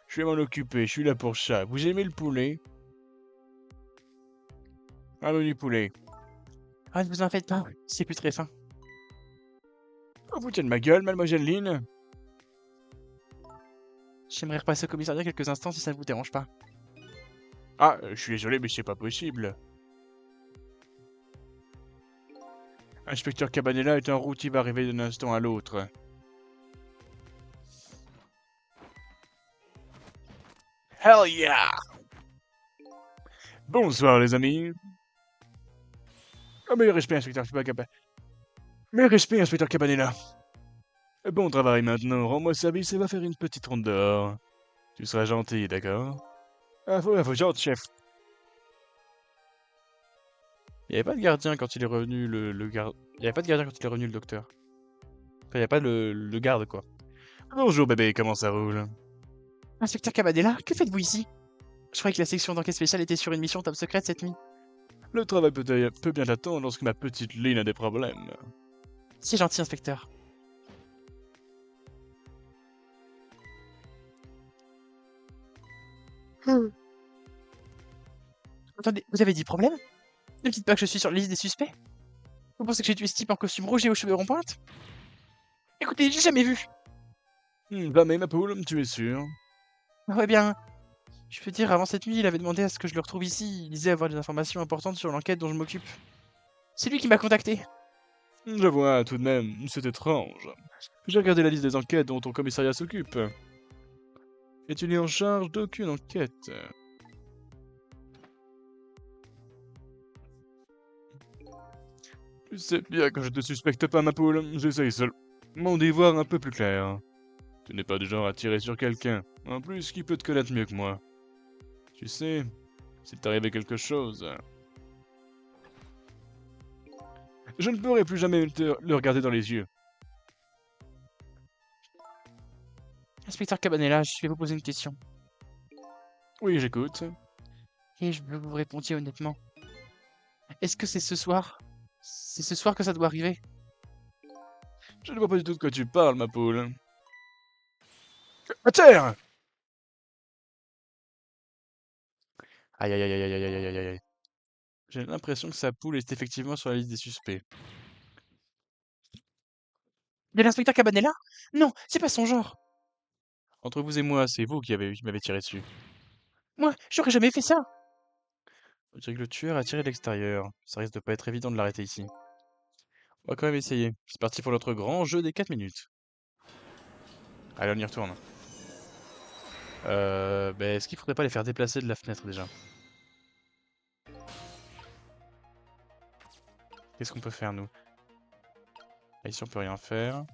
Je vais m'en occuper, je suis là pour ça. Vous aimez le poulet? Un menu poulet. Ah, ne vous en faites pas, c'est plus très faim. Oh, vous de ma gueule, mademoiselle Lynn? J'aimerais repasser au commissariat quelques instants si ça ne vous dérange pas. Ah, je suis désolé, mais c'est pas possible. Inspecteur Cabanela est en route, il va arriver d'un instant à l'autre. Hell yeah! Bonsoir les amis. Oh, mes respects, inspecteur Cabanela. Mes respects, inspecteur Cabanela. Bon travail maintenant, rends-moi service et va faire une petite ronde dehors. Tu seras gentil, d'accord? Ah, faut gentil, chef. Il n'y avait pas de gardien quand il est revenu, le garde. Il n'y avait pas de gardien quand il est revenu, le docteur. Enfin, il n'y a pas le garde, quoi. Bonjour bébé, comment ça roule? Inspecteur Cabanela, que faites-vous ici? Je croyais que la section d'enquête spéciale était sur une mission top secrète cette nuit. Le travail peut bien attendre lorsque ma petite Lynn a des problèmes. C'est gentil, inspecteur. Attendez, vous avez dit problème? Ne me dites pas que je suis sur la liste des suspects. Vous pensez que j'ai tué ce type en costume rouge et aux cheveux rond-pointe? Écoutez, j'ai jamais vu. Jamais ma poule, tu es sûr? Ouais bien, je peux dire, avant cette nuit, il avait demandé à ce que je le retrouve ici. Il disait avoir des informations importantes sur l'enquête dont je m'occupe. C'est lui qui m'a contacté. Je vois, tout de même, c'est étrange. J'ai regardé la liste des enquêtes dont ton commissariat s'occupe. Et tu n'es en charge d'aucune enquête. Tu sais bien que je te suspecte pas, ma poule. J'essaye seulement d'y voir un peu plus clair. Tu n'es pas du genre à tirer sur quelqu'un. En plus, qui peut te connaître mieux que moi? Tu sais, s'il t'arrivait quelque chose, je ne pourrai plus jamais le regarder dans les yeux. Inspecteur Cabanela, je vais vous poser une question. Oui, j'écoute. Et je veux que vous répondiez honnêtement. Est-ce que c'est ce soir? C'est ce soir que ça doit arriver? Je ne vois pas du tout de quoi tu parles, ma poule. À terre! Aïe aïe aïe aïe aïe aïe aïe aïe aïe. J'ai l'impression que sa poule est effectivement sur la liste des suspects. De l'inspecteur Cabanela? Non, c'est pas son genre. Entre vous et moi, c'est vous qui m'avez tiré dessus. Moi, j'aurais jamais fait ça. On dirait que le tueur a tiré de l'extérieur. Ça risque de pas être évident de l'arrêter ici. On va quand même essayer. C'est parti pour notre grand jeu des 4 minutes. Allez, on y retourne. Est-ce qu'il faudrait pas les faire déplacer de la fenêtre déjà? Qu'est-ce qu'on peut faire, nous? Ah, ici, on peut rien faire.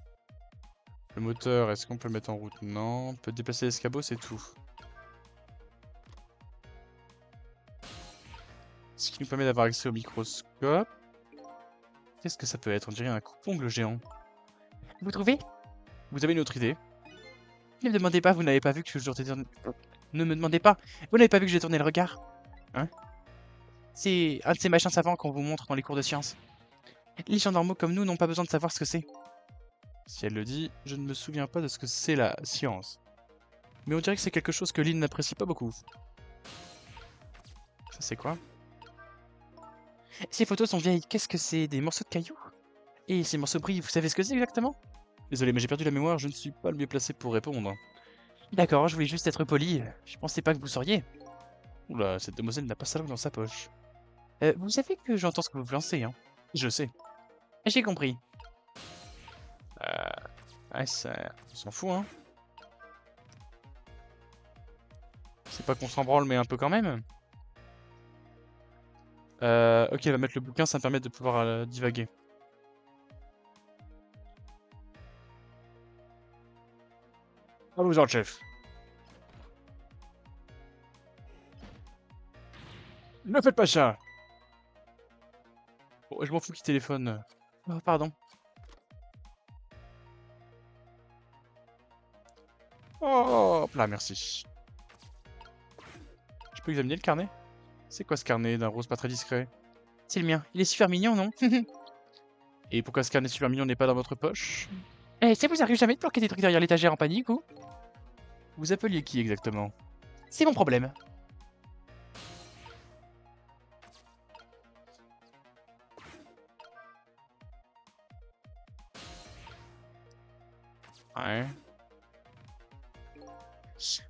Le moteur, est-ce qu'on peut le mettre en route? Non. On peut déplacer l'escabeau, c'est tout. Ce qui nous permet d'avoir accès au microscope. Qu'est-ce que ça peut être? On dirait un coupe-ongle géant. Vous trouvez? Vous avez une autre idée? Ne me demandez pas, vous n'avez pas vu que je tourné... Ne me demandez pas, vous n'avez pas vu que j'ai tourné le regard? Hein? C'est un de ces machins savants qu'on vous montre dans les cours de sciences. Les gens normaux comme nous n'ont pas besoin de savoir ce que c'est. Si elle le dit, je ne me souviens pas de ce que c'est la science. Mais on dirait que c'est quelque chose que Lynn n'apprécie pas beaucoup. Ça c'est quoi? Ces photos sont vieilles, qu'est-ce que c'est? Des morceaux de cailloux? Et ces morceaux brillent, vous savez ce que c'est exactement? Désolé, mais j'ai perdu la mémoire, je ne suis pas le mieux placé pour répondre. D'accord, je voulais juste être poli, je pensais pas que vous sauriez. Oula, cette demoiselle n'a pas sa langue dans sa poche. Vous savez que j'entends ce que vous lancez, hein? Je sais. J'ai compris. Ouais, ça... On s'en fout, hein. C'est pas qu'on s'en branle, mais un peu quand même. Ok, elle va mettre le bouquin, ça me permet de pouvoir divaguer. À vous en, chef. Ne faites pas ça! Bon, je m'en fous qui téléphone. Oh, pardon. Oh, hop là, merci. Je peux examiner le carnet? C'est quoi ce carnet d'un rose pas très discret? C'est le mien, il est super mignon, non? Et pourquoi ce carnet super mignon n'est pas dans votre poche? Eh, ça vous arrive jamais de planquer des trucs derrière l'étagère en panique, ou? Vous appeliez qui exactement? C'est mon problème. Ouais.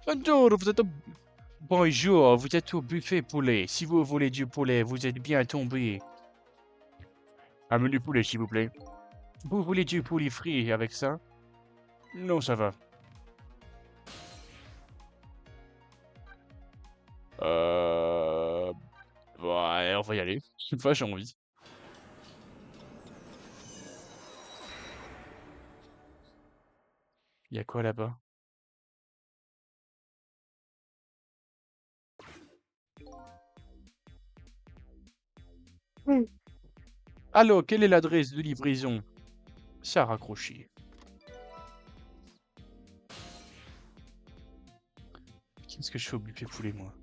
Bonjour, vous êtes au... Bonjour, vous êtes au buffet poulet. Si vous voulez du poulet, vous êtes bien tombé. Un menu poulet, s'il vous plaît. Vous voulez du poulet frit avec ça? Non, ça va. Euh... Ouais, on va y aller. Je sais pas, j'ai envie. Il y a quoi là-bas? Allô, quelle est l'adresse de livraison? Ça a raccroché. Qu'est-ce que je fais au buffet poulet, moi?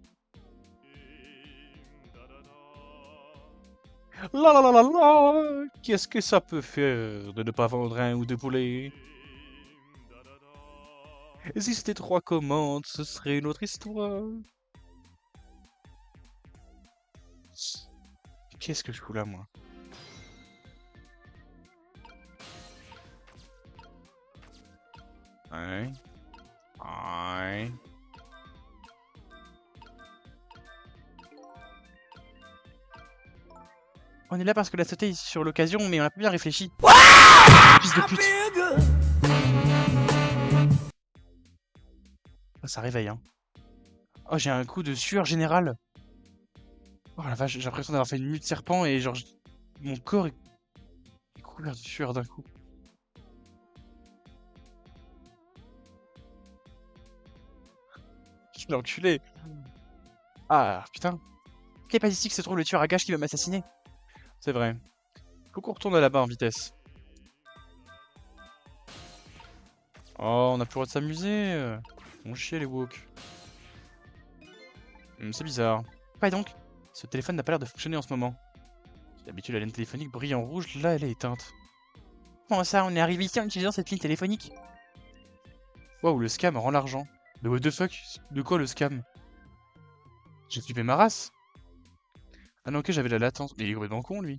La la la la la! Qu'est-ce que ça peut faire de ne pas vendre un ou deux poulets? Et si c'était 3 commandes, ce serait une autre histoire. Qu'est-ce que je fous là, moi? Ouais. Ouais. On est là parce que la sauté est sur l'occasion, mais on a pas bien réfléchi. Fils de pute. Oh, ça réveille, hein. Oh, j'ai un coup de sueur générale. Oh la vache, j'ai l'impression d'avoir fait une mue de serpent et genre, mon corps est couvert de sueur d'un coup. Quel enculé. Ah, putain. Il est pas ici que se trouve le tueur à gages qui va m'assassiner. C'est vrai. Faut qu'on retourne là-bas en vitesse. Oh, on a plus le droit de s'amuser. On chie les woks. C'est bizarre. Pas donc. Ce téléphone n'a pas l'air de fonctionner en ce moment. D'habitude, la laine téléphonique brille en rouge, là elle est éteinte. Comment ça, on est arrivé ici en utilisant cette ligne téléphonique? Waouh, le scam rend l'argent. Mais what the fuck? De quoi le scam? J'ai flippé ma race. Ah non, ok, j'avais la latence. Mais il est complètement con, lui.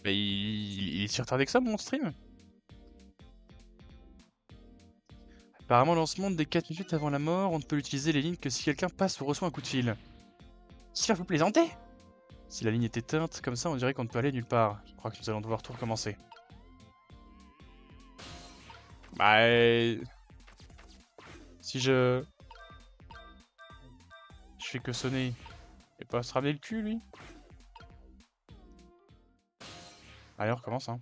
Mais il est si retardé que ça, mon stream. Apparemment, dans ce monde, des 4 minutes avant la mort, on ne peut utiliser les lignes que si quelqu'un passe ou reçoit un coup de fil. Si vous plaisantez? Si la ligne est éteinte, comme ça, on dirait qu'on ne peut aller nulle part. Je crois que nous allons devoir tout recommencer. Bah... Si je... Je fais que sonner. Et pas se ramener le cul, lui. Allez, on recommence, hein.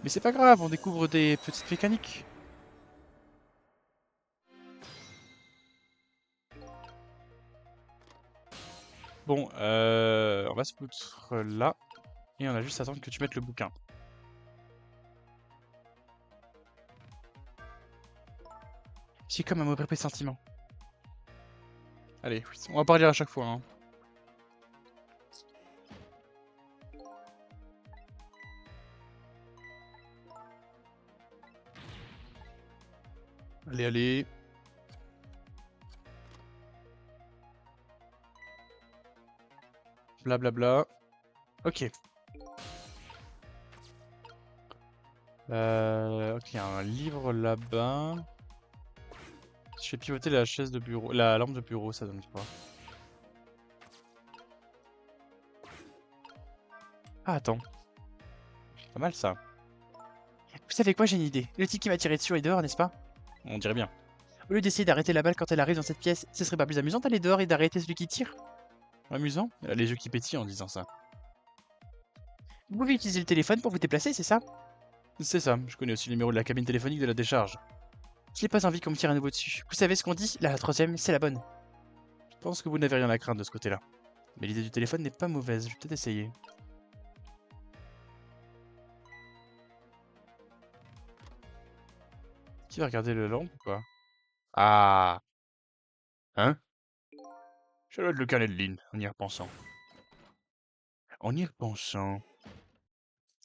Mais c'est pas grave, on découvre des petites mécaniques. Bon, on va se foutre là. Et on a juste à attendre que tu mettes le bouquin. J'ai comme un mauvais pressentiment. Allez, on va pas lire à chaque fois, hein. Allez, allez. Blablabla. Ok. Ok, il y a un livre là-bas. Si je fais pivoter la chaise de bureau, la lampe de bureau, ça donne quoi? Ah, attends. Pas mal ça. Vous savez quoi, j'ai une idée. Le type qui m'a tiré dessus est dehors, n'est-ce pas? On dirait bien. Au lieu d'essayer d'arrêter la balle quand elle arrive dans cette pièce, ce serait pas plus amusant d'aller dehors et d'arrêter celui qui tire? Amusant. Elle a les yeux qui pétillent en disant ça. Vous pouvez utiliser le téléphone pour vous déplacer, c'est ça? C'est ça, je connais aussi le numéro de la cabine téléphonique de la décharge. J'ai pas envie qu'on me tire à nouveau dessus. Vous savez ce qu'on dit? Là, la troisième, c'est la bonne. Je pense que vous n'avez rien à craindre de ce côté-là. Mais l'idée du téléphone n'est pas mauvaise, je vais peut-être essayer. Qui va regarder le lampe ou quoi? Ah! Hein? Ça doit être le carnet de ligne, en y repensant. En y repensant...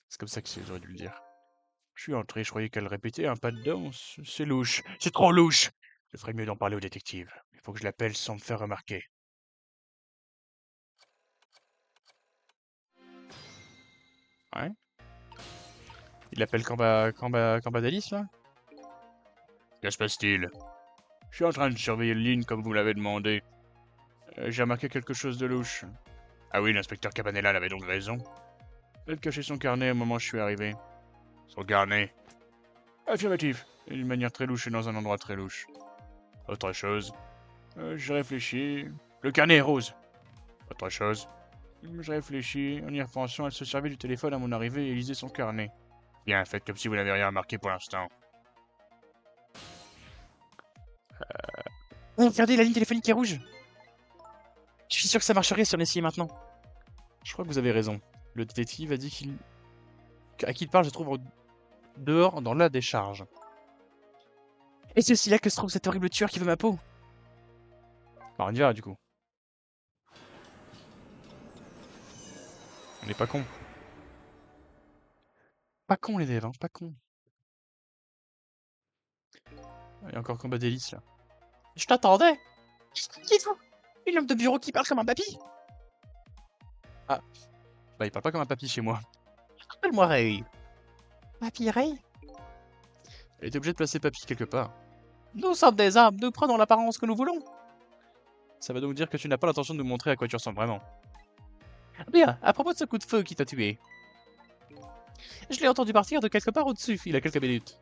C'est comme ça que j'aurais dû le dire. Je suis entré, je croyais qu'elle répétait un pas de danse. C'est louche, c'est trop louche! Je ferais mieux d'en parler au détective. Il faut que je l'appelle sans me faire remarquer. Ouais? Il l'appelle Cambadélis, là? Que se passe-t-il? Je suis en train de surveiller le ligne comme vous l'avez demandé. J'ai remarqué quelque chose de louche. Ah oui, l'inspecteur Cabanella avait donc raison. Elle cachait son carnet au moment où je suis arrivé. Son carnet? Affirmatif. D'une manière très louche et dans un endroit très louche. Autre chose? Je réfléchis. Le carnet est rose. Autre chose? Je réfléchis. En y repensant, elle se servait du téléphone à mon arrivée et lisait son carnet. Bien, faites comme si vous n'avez rien remarqué pour l'instant. Oh, regardez, la ligne téléphonique est rouge! Je suis suis sûr que ça marcherait si on essayait maintenant. Je crois que vous avez raison. Le détective a dit à qui il parle, je trouve dehors dans la décharge. Et c'est aussi là que se trouve cet horrible tueur qui veut ma peau. Bah on y va du coup. On n'est pas con. Pas con les devs, hein, pas con. Il y a encore combat d'hélice là. Je t'attendais. Qui est-vous? Une homme de bureau qui parle comme un papy? Ah, bah il parle pas comme un papy chez moi. Appelle-moi Ray. Papy Ray? Elle était obligée de placer papy quelque part. Nous sommes des hommes, nous prenons l'apparence que nous voulons. Ça veut donc dire que tu n'as pas l'intention de nous montrer à quoi tu ressembles vraiment. Bien, à propos de ce coup de feu qui t'a tué. Je l'ai entendu partir de quelque part au-dessus, il y a quelques minutes.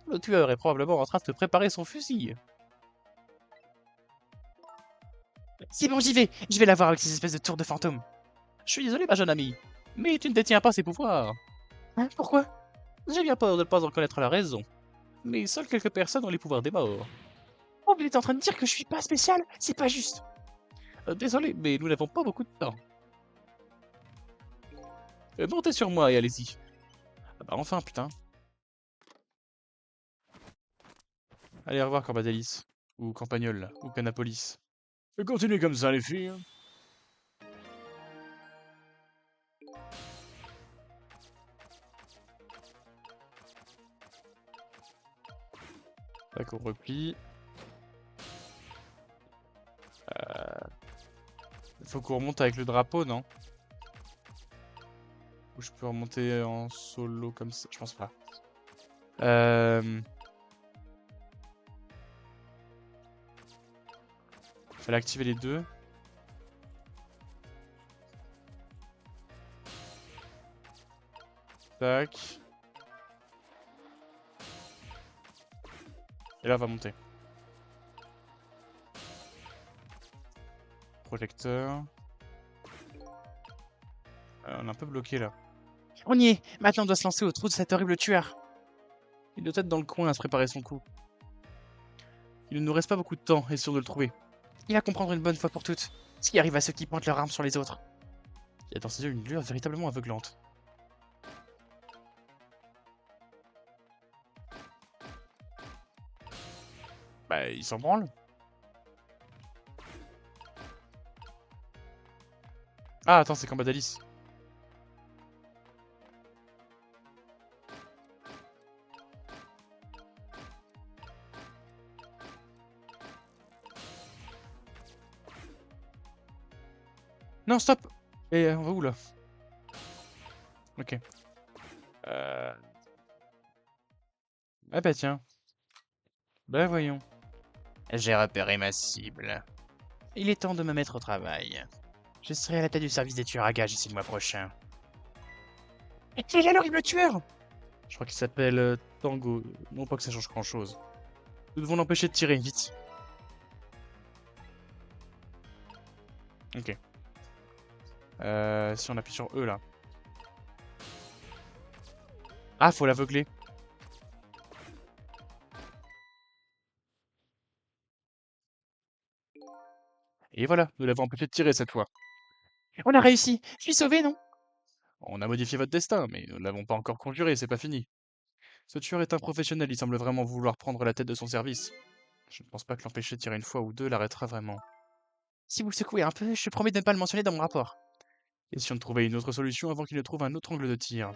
Le tueur est probablement en train de se préparer son fusil. C'est bon, j'y vais. Je vais la voir avec ces espèces de tours de fantômes. Je suis désolé ma jeune amie, mais tu ne détiens pas ses pouvoirs. Hein, pourquoi? J'ai bien peur de ne pas en connaître la raison. Mais seules quelques personnes ont les pouvoirs des morts. Oh, mais il est en train de dire que je suis pas spécial. C'est pas juste. Désolé, mais nous n'avons pas beaucoup de temps. Montez sur moi et allez-y. Ah bah enfin, putain. Allez, au revoir Corbadelis. Ou Campagnol, là. Ou Canapolis. Continuez comme ça les filles. D'accord, on replie. Faut qu'on remonte avec le drapeau, non? Ou je peux remonter en solo comme ça? Je pense pas. Fallait activer les deux. Tac. Et là, on va monter. Projecteur. On est un peu bloqué là. On y est. Maintenant, on doit se lancer au trou de cet horrible tueur. Il doit être dans le coin à se préparer son coup. Il ne nous reste pas beaucoup de temps, essayons de le trouver. Il va comprendre une bonne fois pour toutes ce qui arrive à ceux qui pointent leurs armes sur les autres. Il y a dans ses yeux une lueur véritablement aveuglante. Bah, il s'en branle. Ah, attends, c'est Combat d'Alice. Non, stop! Et on va où là? Ok. Ah bah tiens. Bah voyons. J'ai repéré ma cible. Il est temps de me mettre au travail. Je serai à la tête du service des tueurs à gages ici le mois prochain. Et quel est l'horrible tueur? Je crois qu'il s'appelle Tango. Non pas que ça change grand chose. Nous devons l'empêcher de tirer, vite. Ok. Si on appuie sur E là. Ah, faut l'aveugler. Et voilà, nous l'avons empêché de tirer cette fois. On a réussi. Je suis sauvé, non? On a modifié votre destin, mais nous ne l'avons pas encore conjuré, c'est pas fini. Ce tueur est un professionnel, il semble vraiment vouloir prendre la tête de son service. Je ne pense pas que l'empêcher de tirer une fois ou deux l'arrêtera vraiment. Si vous le secouez un peu, je promets de ne pas le mentionner dans mon rapport. Et si on trouvait une autre solution avant qu'il ne trouve un autre angle de tir?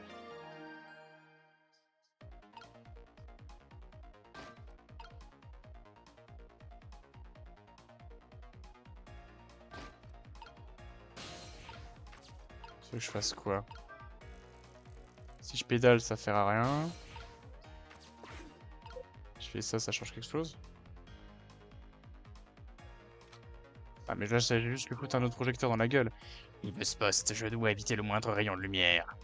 Tu veux que je fasse quoi? Si je pédale, ça sert à rien. Je fais ça, ça change quelque chose? Ah mais là, j'ai juste lui foutre un autre projecteur dans la gueule. Il me poste, je dois éviter le moindre rayon de lumière.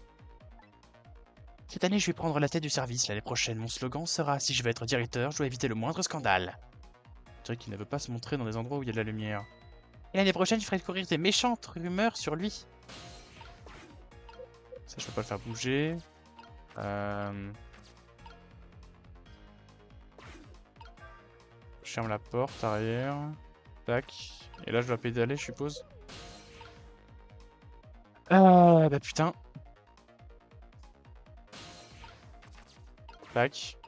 Cette année, je vais prendre la tête du service. L'année prochaine, mon slogan sera « Si je veux être directeur, je dois éviter le moindre scandale ». Je dirais qu'il ne veut pas se montrer dans des endroits où il y a de la lumière. Et l'année prochaine, je ferai courir des méchantes rumeurs sur lui. Ça, je peux pas le faire bouger. Je ferme la porte arrière. Tac. Et là, je dois pédaler, je suppose. Ah, bah putain. Tac.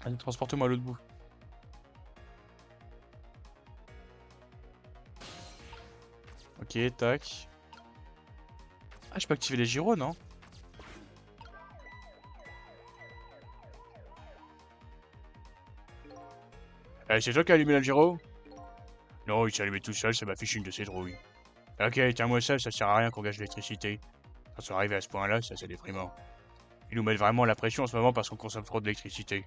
Allez, transporte-moi à l'autre bout. Ok, tac. Ah, je peux activer les gyros, non? C'est toi qui as allumé le gyro? Non, il s'est allumé tout seul, ça m'a fichu une de ses drouilles. Ok, tiens-moi ça sert à rien qu'on gâche l'électricité. Quand c'est arrivé à ce point-là, ça c'est déprimant. Ils nous mettent vraiment la pression en ce moment parce qu'on consomme trop d'électricité.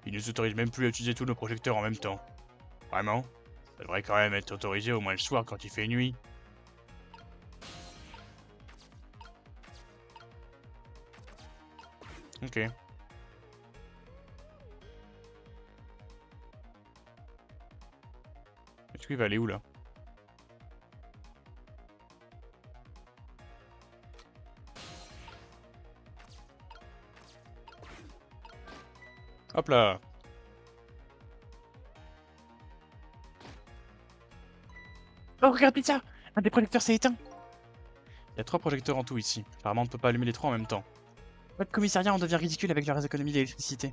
Ils nous autorisent même plus à utiliser tous nos projecteurs en même temps. Vraiment? Ça devrait quand même être autorisé au moins le soir quand il fait nuit. Ok. Est-ce qu'il va aller où là? Hop là! Oh, regarde pizza! Un des projecteurs s'est éteint! Il y a 3 projecteurs en tout ici. Apparemment on ne peut pas allumer les 3 en même temps. Votre commissariat en devient ridicule avec leurs économies d'électricité.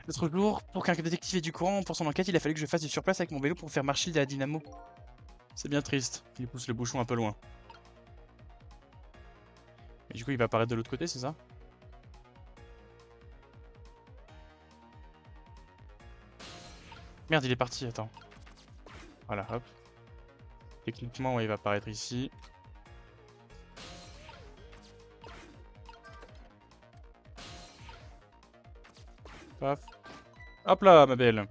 L'autre jour, pour qu'un détective ait du courant pour son enquête, il a fallu que je fasse du surplace avec mon vélo pour faire marcher la dynamo. C'est bien triste. Il pousse le bouchon un peu loin. Et du coup il va apparaître de l'autre côté, c'est ça? Merde, il est parti, attends. Voilà, hop. Techniquement, ouais, il va apparaître ici. Paf. Hop là, ma belle.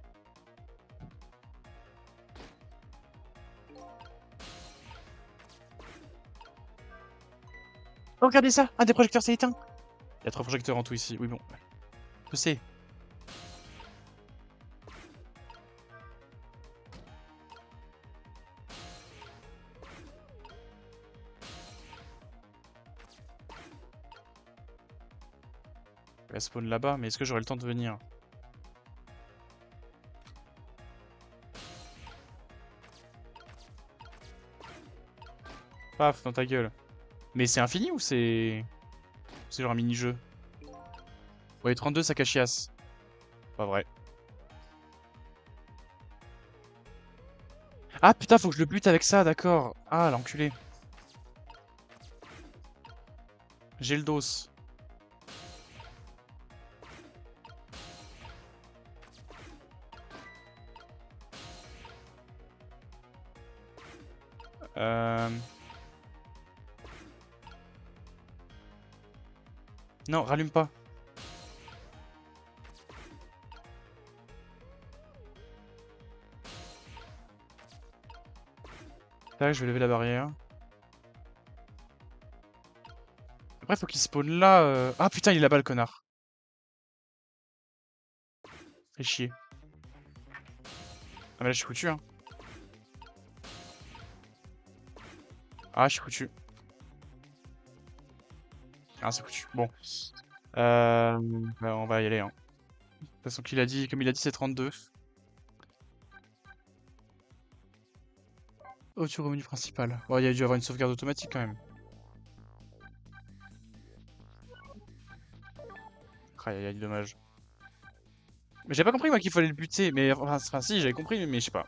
Oh, regardez ça! Un des projecteurs s'est éteint! Il y a 3 projecteurs en tout ici. Oui, bon. Je sais. Elle spawn là-bas, mais est-ce que j'aurai le temps de venir? Paf, dans ta gueule. Mais c'est infini ou c'est... C'est genre un mini-jeu? Ouais, 32, ça cachiasse. Pas vrai. Ah putain, faut que je le bute avec ça, d'accord. Ah, l'enculé. J'ai le dos. Euh... Non, rallume pas. Là, je vais lever la barrière. Après, faut qu'il spawn là. Ah putain, il est là-bas, le connard. Fait chier. Ah, mais là, je suis foutu, hein. Ah, je suis foutu. Ah, c'est foutu. Bon. Bah, on va y aller, hein. De toute façon, qu'il a dit, comme il a dit, c'est 32. Retour au menu principal. Bon, il y a dû avoir une sauvegarde automatique quand même. Aïe aïe aïe, dommage. Mais j'ai pas compris moi qu'il fallait le buter. Mais enfin si, j'avais compris, mais je sais pas.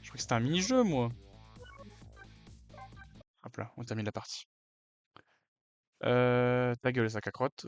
Je crois que c'était un mini-jeu, moi. Hop là, on termine la partie. Ta gueule, sac à crotte.